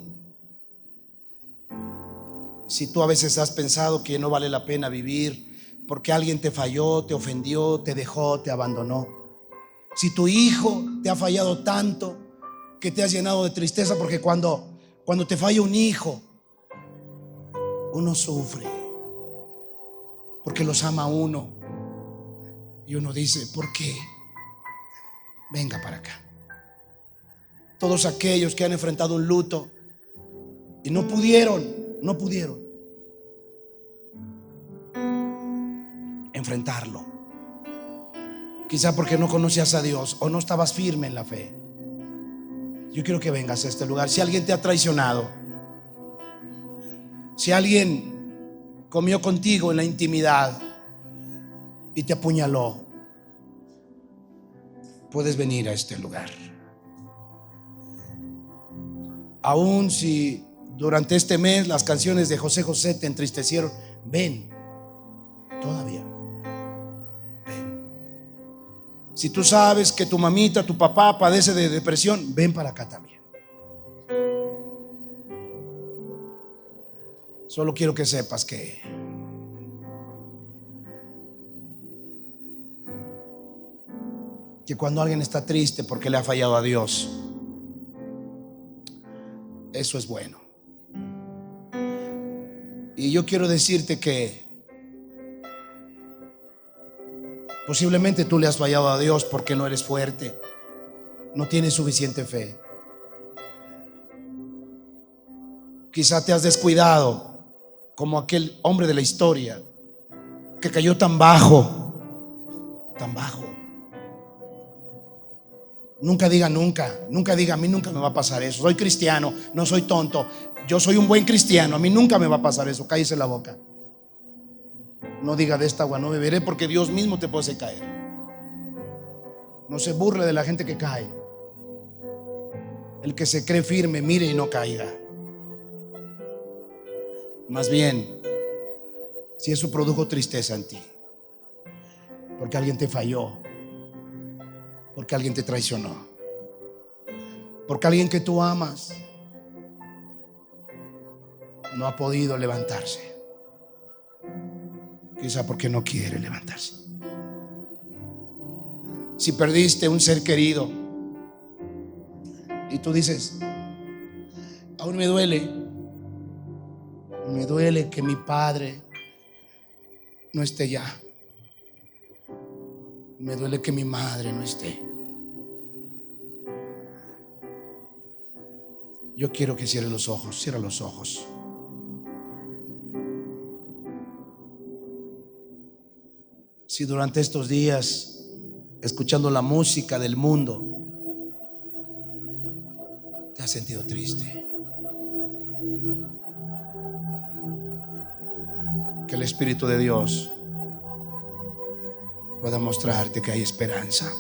si tú a veces has pensado que no vale la pena vivir porque alguien te falló, te ofendió, te dejó, te abandonó. Si tu hijo te ha fallado tanto que te has llenado de tristeza, porque cuando te falla un hijo, uno sufre, porque los ama a uno, y uno dice: ¿por qué? Venga para acá. Todos aquellos que han enfrentado un luto y no pudieron enfrentarlo, quizá porque no conocías a Dios o no estabas firme en la fe. Yo quiero que vengas a este lugar. Si alguien te ha traicionado, si alguien comió contigo en la intimidad y te apuñaló, puedes venir a este lugar. Aún si durante este mes las canciones de José José te entristecieron, ven, todavía. Si tú sabes que tu mamita, tu papá padece de depresión, ven para acá también. Solo quiero que sepas que cuando alguien está triste porque le ha fallado a Dios, eso es bueno. Y yo quiero decirte que posiblemente tú le has fallado a Dios porque no eres fuerte, no tienes suficiente fe. Quizá te has descuidado como aquel hombre de la historia que cayó tan bajo, tan bajo. Nunca diga nunca, nunca diga a mí nunca me va a pasar eso. Soy cristiano, no soy tonto. Yo soy un buen cristiano, a mí nunca me va a pasar eso. Cállese la boca. No diga de esta agua no beberé, porque Dios mismo te puede hacer caer. No se burle de la gente que cae. El que se cree firme, mire y no caiga. Más bien, si eso produjo tristeza en ti, porque alguien te falló, porque alguien te traicionó, porque alguien que tú amas no ha podido levantarse, quizá porque no quiere levantarse. Si perdiste un ser querido y tú dices, aún me duele que mi padre no esté ya, me duele que mi madre no esté. Yo quiero que cierre los ojos, cierra los ojos. Si durante estos días, escuchando la música del mundo, te has sentido triste, que el Espíritu de Dios pueda mostrarte que hay esperanza.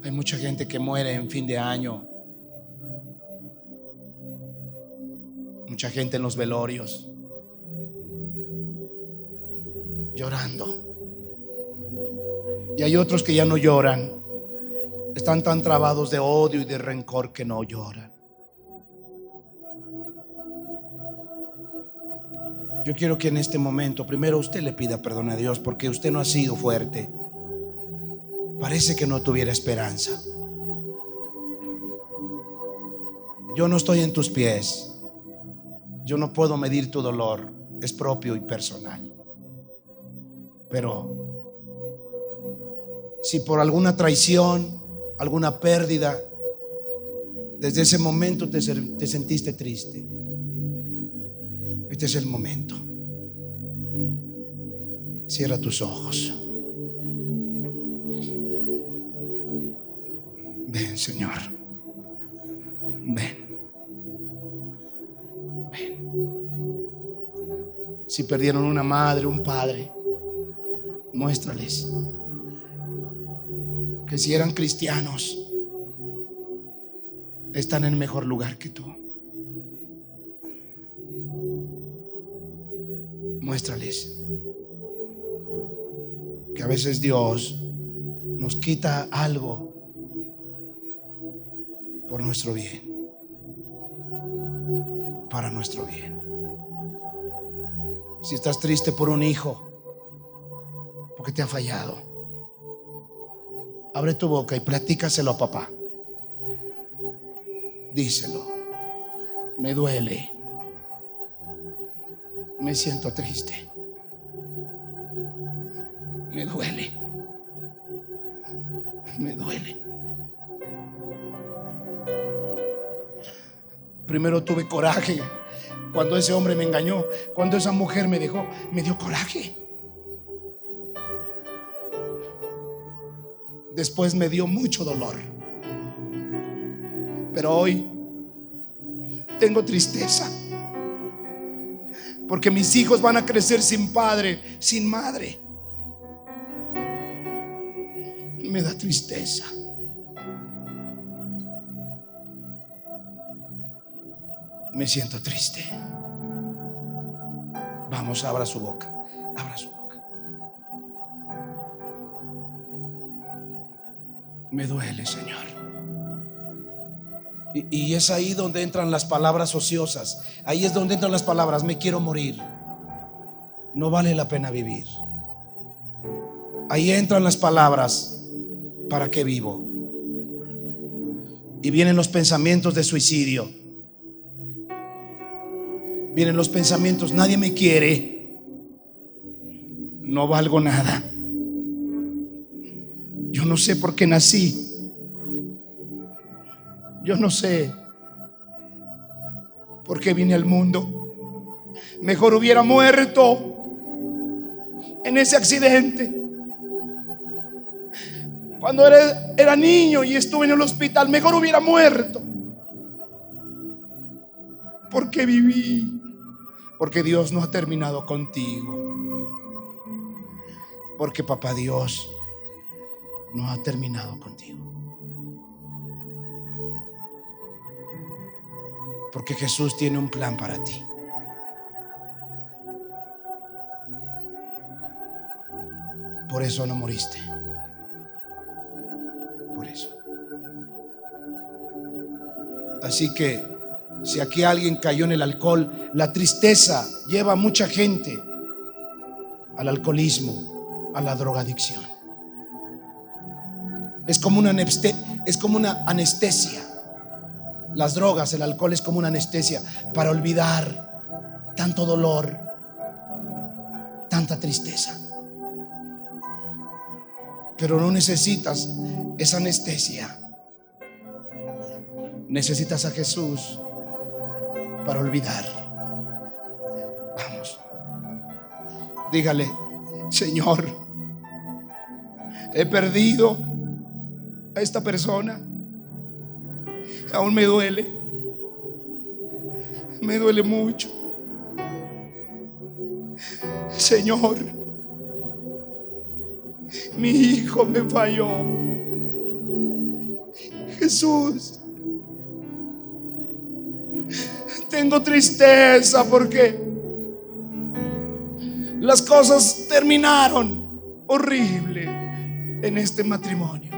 Hay mucha gente que muere en fin de año, mucha gente en los velorios, llorando. Y hay otros que ya no lloran, están tan trabados de odio y de rencor que no lloran. Yo quiero que en este momento primero usted le pida perdón a Dios, porque usted no ha sido fuerte. Parece que no tuviera esperanza. Yo no estoy en tus pies. Yo no puedo medir tu dolor, es propio y personal. Pero si por alguna traición, alguna pérdida, desde ese momento te sentiste triste, este es el momento. Cierra tus ojos. Ven, Señor. Ven. Ven. Si perdieron una madre, un padre, muéstrales que si eran cristianos, están en mejor lugar que tú. Muéstrales que a veces Dios nos quita algo por nuestro bien, para nuestro bien. Si estás triste por un hijo, porque te ha fallado, abre tu boca y platícaselo a papá. Díselo: me duele, me siento triste, me duele, me duele. Primero tuve coraje cuando ese hombre me engañó, cuando esa mujer me dejó, me dio coraje. Después me dio mucho dolor. Pero hoy tengo tristeza, porque mis hijos van a crecer sin padre, sin madre. Me da tristeza. Me siento triste. Vamos, abra su boca. Abra su boca. Me duele, Señor. Y es ahí donde entran las palabras ociosas. Ahí es donde entran las palabras: me quiero morir, no vale la pena vivir. Ahí entran las palabras: ¿para qué vivo? Y vienen los pensamientos de suicidio. Vienen los pensamientos: nadie me quiere, no valgo nada, yo no sé por qué nací, Yo no sé por qué vine al mundo. Mejor hubiera muerto en ese accidente. Cuando era niño y estuve en el hospital, mejor hubiera muerto. ¿Por qué viví? Porque Dios no ha terminado contigo. Porque papá Dios no ha terminado contigo. Porque Jesús tiene un plan para ti. Por eso no moriste. Por eso. Así que si aquí alguien cayó en el alcohol, la tristeza lleva a mucha gente al alcoholismo, a la drogadicción. Es como una anestesia. Las drogas, el alcohol es como una anestesia para olvidar tanto dolor, tanta tristeza. Pero no necesitas esa anestesia. Necesitas a Jesús para olvidar. Vamos, dígale: Señor, he perdido a esta persona. Aún me duele mucho. Señor, mi hijo me falló. Jesús, tengo tristeza porque las cosas terminaron horrible en este matrimonio.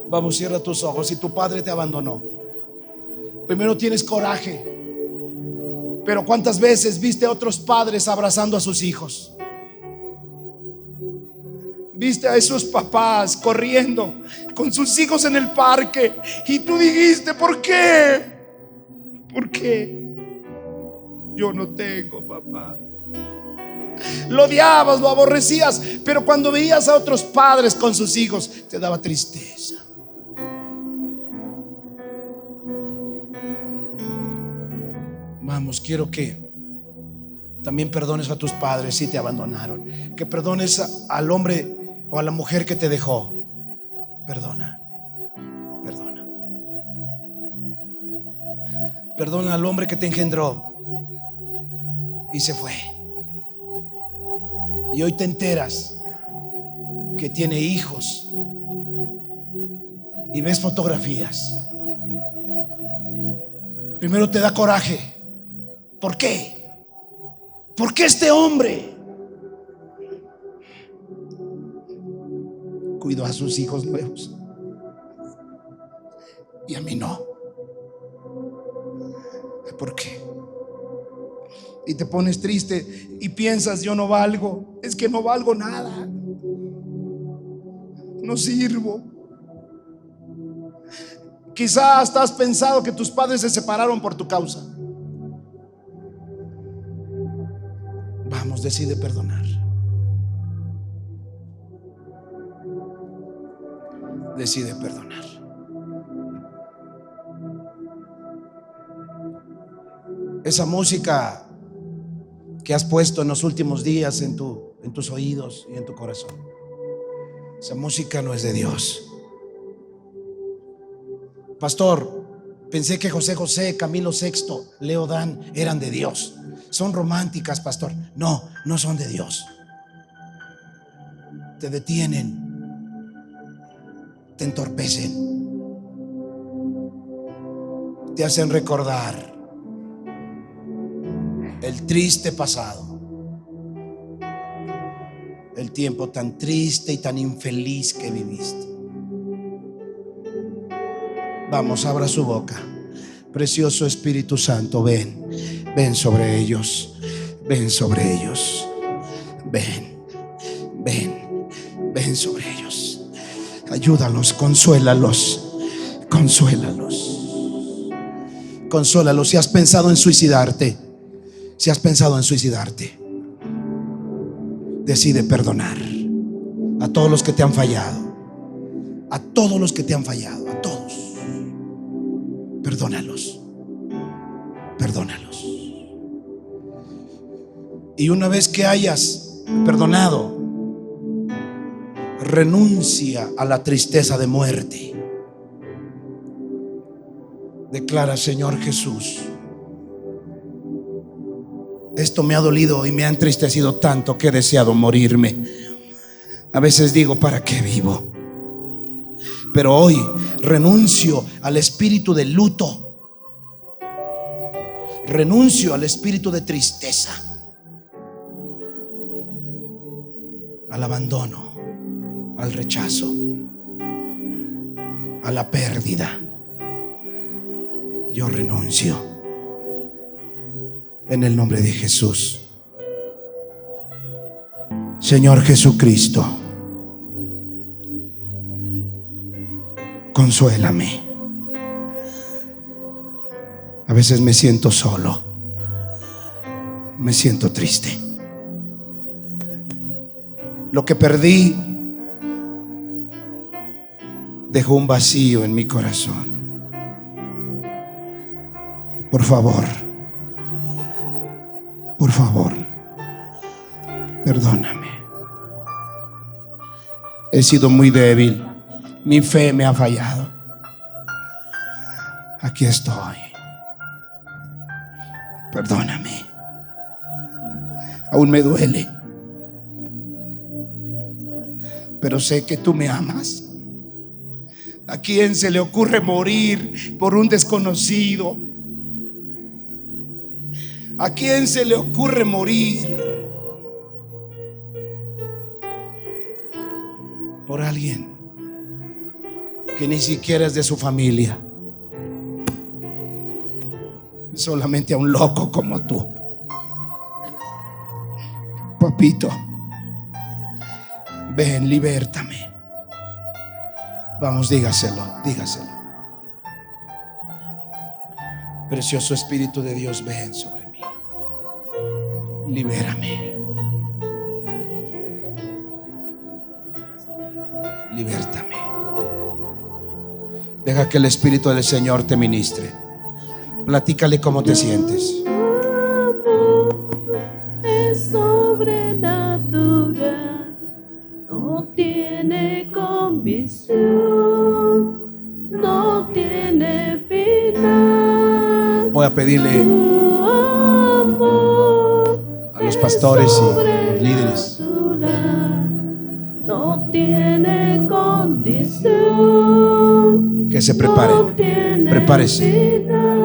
Vamos, cierra tus ojos. Si tu padre te abandonó, primero tienes coraje, pero ¿cuántas veces viste a otros padres abrazando a sus hijos? Viste a esos papás corriendo con sus hijos en el parque y tú dijiste: ¿por qué? ¿Por qué? Yo no tengo papá. Lo odiabas, lo aborrecías, pero cuando veías a otros padres con sus hijos te daba tristeza. Vamos, quiero que también perdones a tus padres si te abandonaron, que perdones al hombre o a la mujer que te dejó. Perdona, perdona. Perdona al hombre que te engendró y se fue. Y hoy te enteras que tiene hijos y ves fotografías. Primero te da coraje. ¿Por qué? ¿Por qué este hombre cuidó a sus hijos nuevos y a mí no? ¿Por qué? Y te pones triste y piensas: yo no valgo. Es que no valgo nada. No sirvo. Quizás hasta has pensado que tus padres se separaron por tu causa. Vamos, decide perdonar. Decide perdonar. Esa música que has puesto en los últimos días en tus oídos y en tu corazón, esa música no es de Dios. Pastor, pensé que José José, Camilo VI, Leo Dan eran de Dios. Son románticas, pastor. No, no son de Dios. Te detienen, te entorpecen, te hacen recordar el triste pasado, el tiempo tan triste y tan infeliz que viviste. Vamos, abra su boca. Precioso Espíritu Santo, ven, ven sobre ellos, ven sobre ellos, ven, ven, ven sobre ellos. Ayúdalos, consuélalos, consuélalos, consuélalos. Si has pensado en suicidarte, si has pensado en suicidarte, decide perdonar a todos los que te han fallado. a todos los que te han fallado, a todos. Perdónalos, perdónalos. Y una vez que hayas perdonado, renuncia a la tristeza de muerte. Declara: Señor Jesús, esto me ha dolido y me ha entristecido tanto que he deseado morirme. A veces digo: ¿para qué vivo? Pero hoy renuncio al espíritu de luto, renuncio al espíritu de tristeza, al abandono, al rechazo, a la pérdida. Yo renuncio en el nombre de Jesús. Señor Jesucristo, consuélame. A veces me siento solo, me siento triste. Lo que perdí dejó un vacío en mi corazón. Por favor, por favor, perdóname. He sido muy débil, mi fe me ha fallado. Aquí estoy. Perdóname. Aún me duele, pero sé que tú me amas. ¿A quién se le ocurre morir por un desconocido? ¿A quién se le ocurre morir por alguien que ni siquiera es de su familia? Solamente a un loco como tú. Papito, ven, libértame. Vamos, dígaselo, dígaselo. Precioso Espíritu de Dios, ven sobre mí. Libérame. Libértame. Deja que el Espíritu del Señor te ministre. Platícale cómo te sientes. Es sobrenatural, no tiene convicción, no tiene final. Voy a pedirle Tu amor a los pastores y líderes no tiene condición, que se preparen. no tiene Prepárese. final.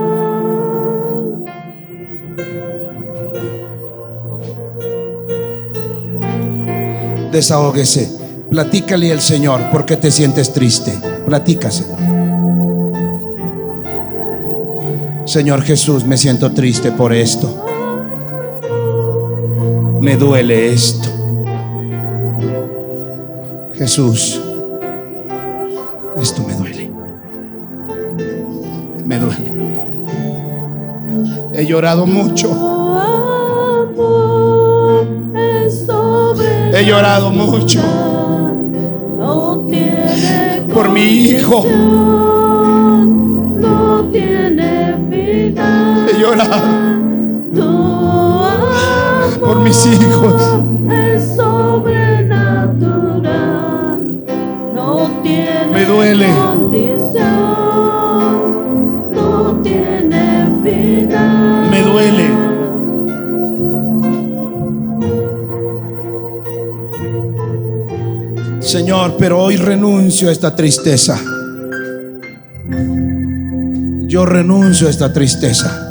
Desahóguese. Platícale al Señor por qué te sientes triste. Platícaselo. Señor Jesús, me siento triste por esto. Me duele esto. Jesús, esto me duele. Me duele. He llorado mucho. He llorado mucho por mi hijo. No tiene final. He llorado por mis hijos. Es sobrenatural, no tiene Me duele. condición, no tiene final. Me duele. Señor, pero hoy renuncio a esta tristeza. Yo renuncio a esta tristeza.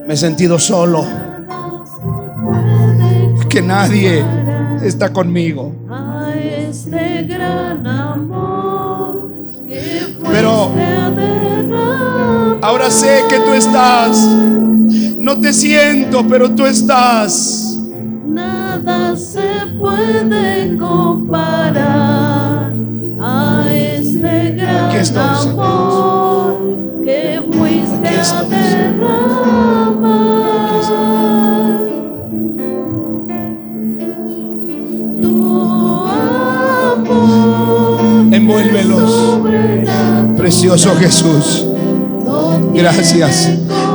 Me he sentido solo, que nadie está conmigo. A este gran amor que Pero fuiste a derramar. ahora sé que tú estás. No te siento, pero tú estás. Nada se puede comparar a este gran Aquí estoy, Señor. amor que fuiste Aquí a estoy, derramar. Tu amor Envuélvelos. Precioso Jesús. Gracias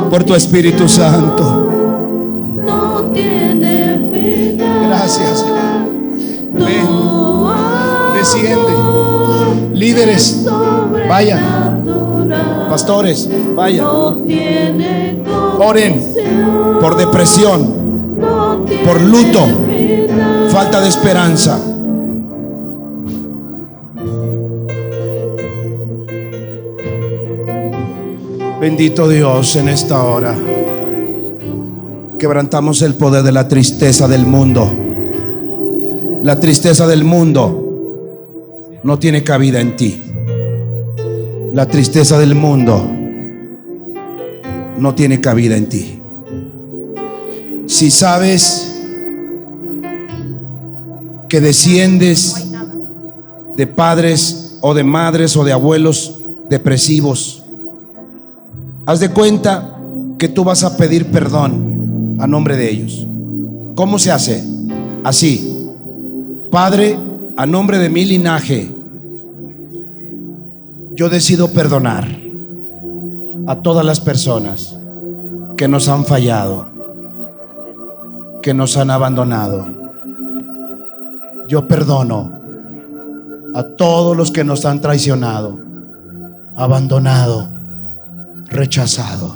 por tu Espíritu Santo. Gracias. Ven, desciende. Líderes, vayan. Pastores, vayan. Oren por depresión, por luto, falta de esperanza. Bendito Dios, en esta hora quebrantamos el poder de la tristeza del mundo. La tristeza del mundo no tiene cabida en ti. La tristeza del mundo no tiene cabida en ti. Si sabes que desciendes de padres o de madres o de abuelos depresivos, haz de cuenta que tú vas a pedir perdón a nombre de ellos. ¿Cómo se hace? Así: Padre, a nombre de mi linaje, yo decido perdonar a todas las personas que nos han fallado, que nos han abandonado. Yo perdono a todos los que nos han traicionado, abandonado, rechazado.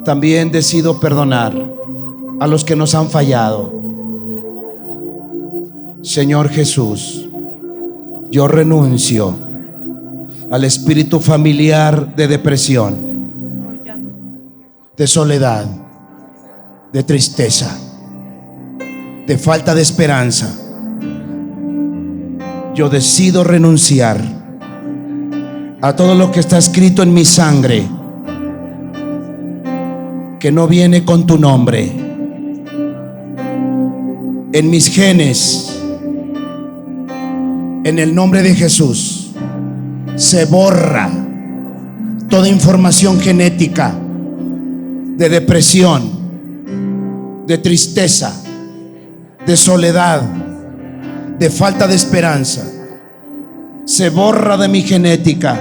También decido perdonar a los que nos han fallado. Señor Jesús, yo renuncio al espíritu familiar de depresión, de soledad, de tristeza, de falta de esperanza. Yo decido renunciar a todo lo que está escrito en mi sangre, que no viene con tu nombre, en mis genes. En el nombre de Jesús se borra toda información genética de depresión, de tristeza, de soledad, de falta de esperanza. Se borra de mi genética,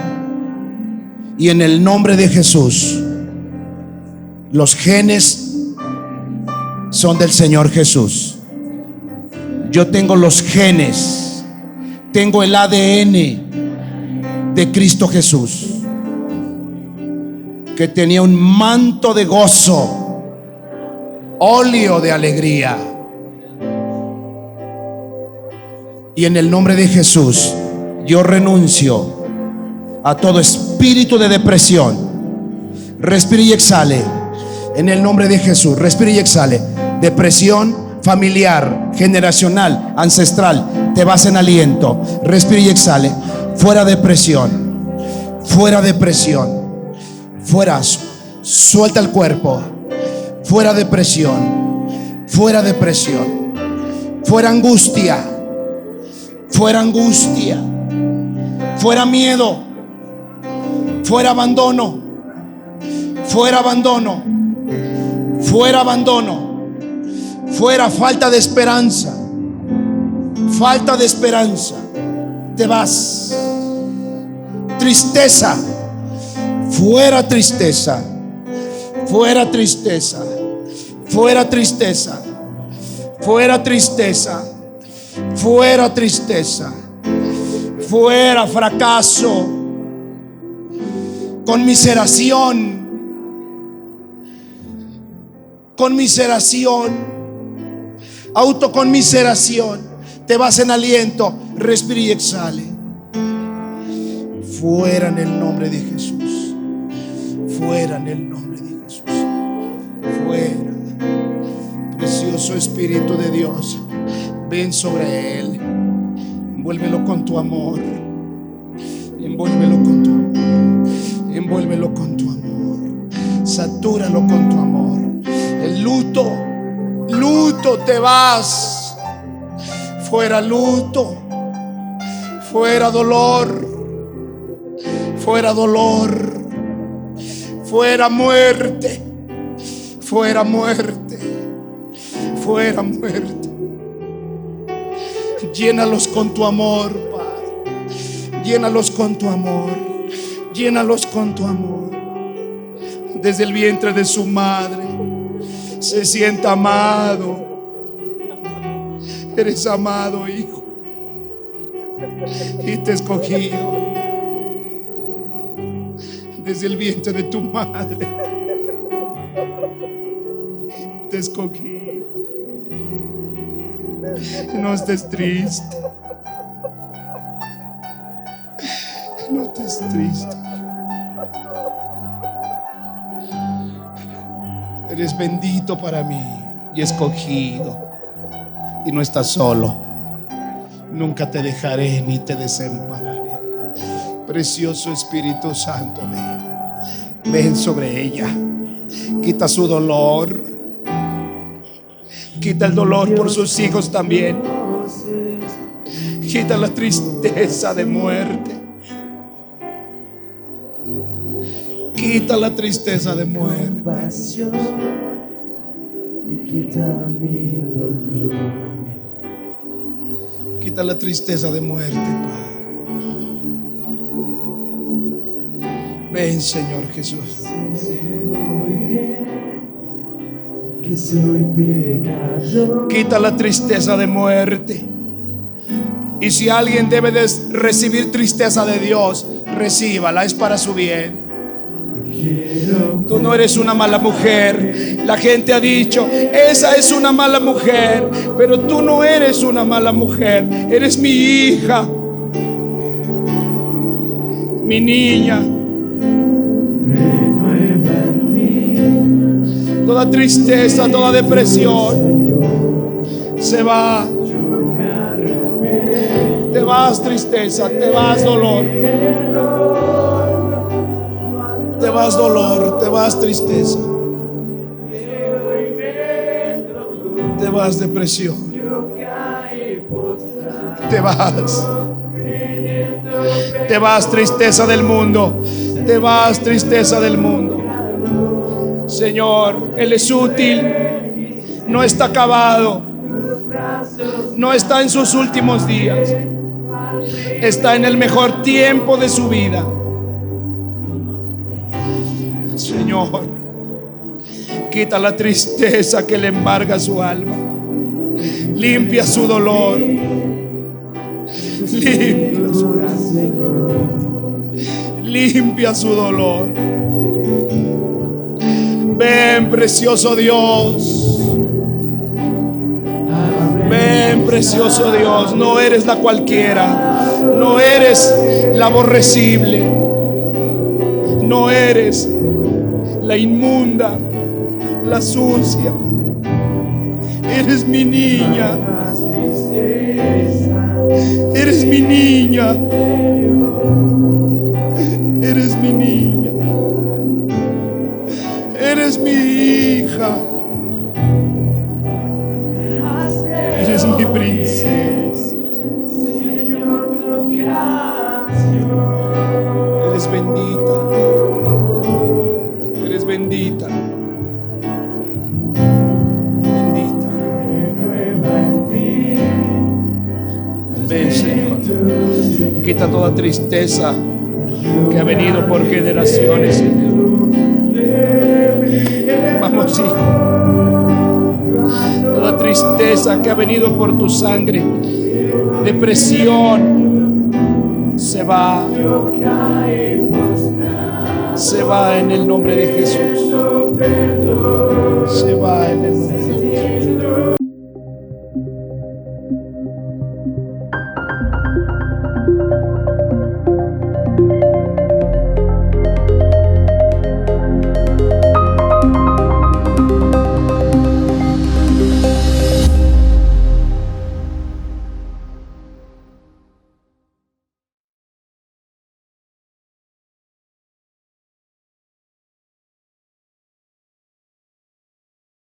y en el nombre de Jesús, los genes son del Señor Jesús. Yo tengo los genes, tengo el ADN de Cristo Jesús, que tenía un manto de gozo, óleo de alegría. Y en el nombre de Jesús, yo renuncio a todo espíritu de depresión. Respire y exhale. En el nombre de Jesús, respire y exhale. Depresión familiar, generacional, ancestral, te vas en aliento. Respire y exhale. Fuera depresión, fuera depresión, fuera. Suelta el cuerpo. Fuera depresión, fuera depresión, fuera angustia, fuera angustia, fuera miedo, fuera abandono, fuera abandono, fuera abandono, fuera falta de esperanza, falta de esperanza. Te vas. Tristeza, fuera tristeza, fuera tristeza, fuera tristeza, fuera tristeza, fuera tristeza, fuera fracaso, conmiseración, conmiseración, autoconmiseración. Te vas en aliento. Respira y exhale. Fuera en el nombre de Jesús. Fuera en el nombre de Jesús. Fuera. Precioso Espíritu de Dios, ven sobre él. Envuélvelo con tu amor. Envuélvelo con tu amor. Envuélvelo con tu amor. Satúralo con tu amor. El luto, luto, te vas. Fuera luto. Fuera dolor. Fuera dolor. Fuera muerte. Fuera muerte. Fuera muerte. Llénalos con tu amor, Padre. Llénalos con tu amor. Llénalos con tu amor. Desde el vientre de su madre se sienta amado. Eres amado, hijo, y te he escogido. Desde el vientre de tu madre te escogí. No estés triste. No estés triste. Eres bendito para mí y escogido. Y no estás solo. Nunca te dejaré ni te desampararé. Precioso Espíritu Santo, ven. Ven sobre ella. Quita su dolor. Quita el dolor por sus hijos también. Quita la tristeza de muerte. Quita la tristeza de muerte. Y quita mi dolor. Quita la tristeza de muerte, Padre. Ven, Señor Jesús. Que soy pecador. Quita la tristeza de muerte. Y si alguien debe de recibir tristeza de Dios, recíbala, es para su bien. Tú no eres una mala mujer. La gente ha dicho, esa es una mala mujer, pero tú no eres una mala mujer. Eres mi hija, mi niña. Toda tristeza, toda depresión se va. Te vas tristeza, te vas dolor. Te vas dolor, te vas tristeza. Te vas depresión. Te vas. Te vas tristeza del mundo. Te vas tristeza del mundo. Señor, Él es útil. No está acabado. No está en sus últimos días. Está en el mejor tiempo de su vida. Señor, quita la tristeza que le embarga su alma. Limpia su dolor. Limpia su dolor. Limpia su dolor. Ven, precioso Dios. Ven, precioso Dios. No eres la cualquiera. No eres la aborrecible. No eres la inmunda, la sucia. Eres mi niña. Eres mi niña. Eres mi niña. Eres mi hija. Eres mi princesa. Eres bendita. Eres bendita. Bendita. Ven, Señor. Quita toda tristeza que ha venido por generaciones, Señor. Vamos, hijo. Toda tristeza que ha venido por tu sangre, depresión, se va. Se va en el nombre de Jesús.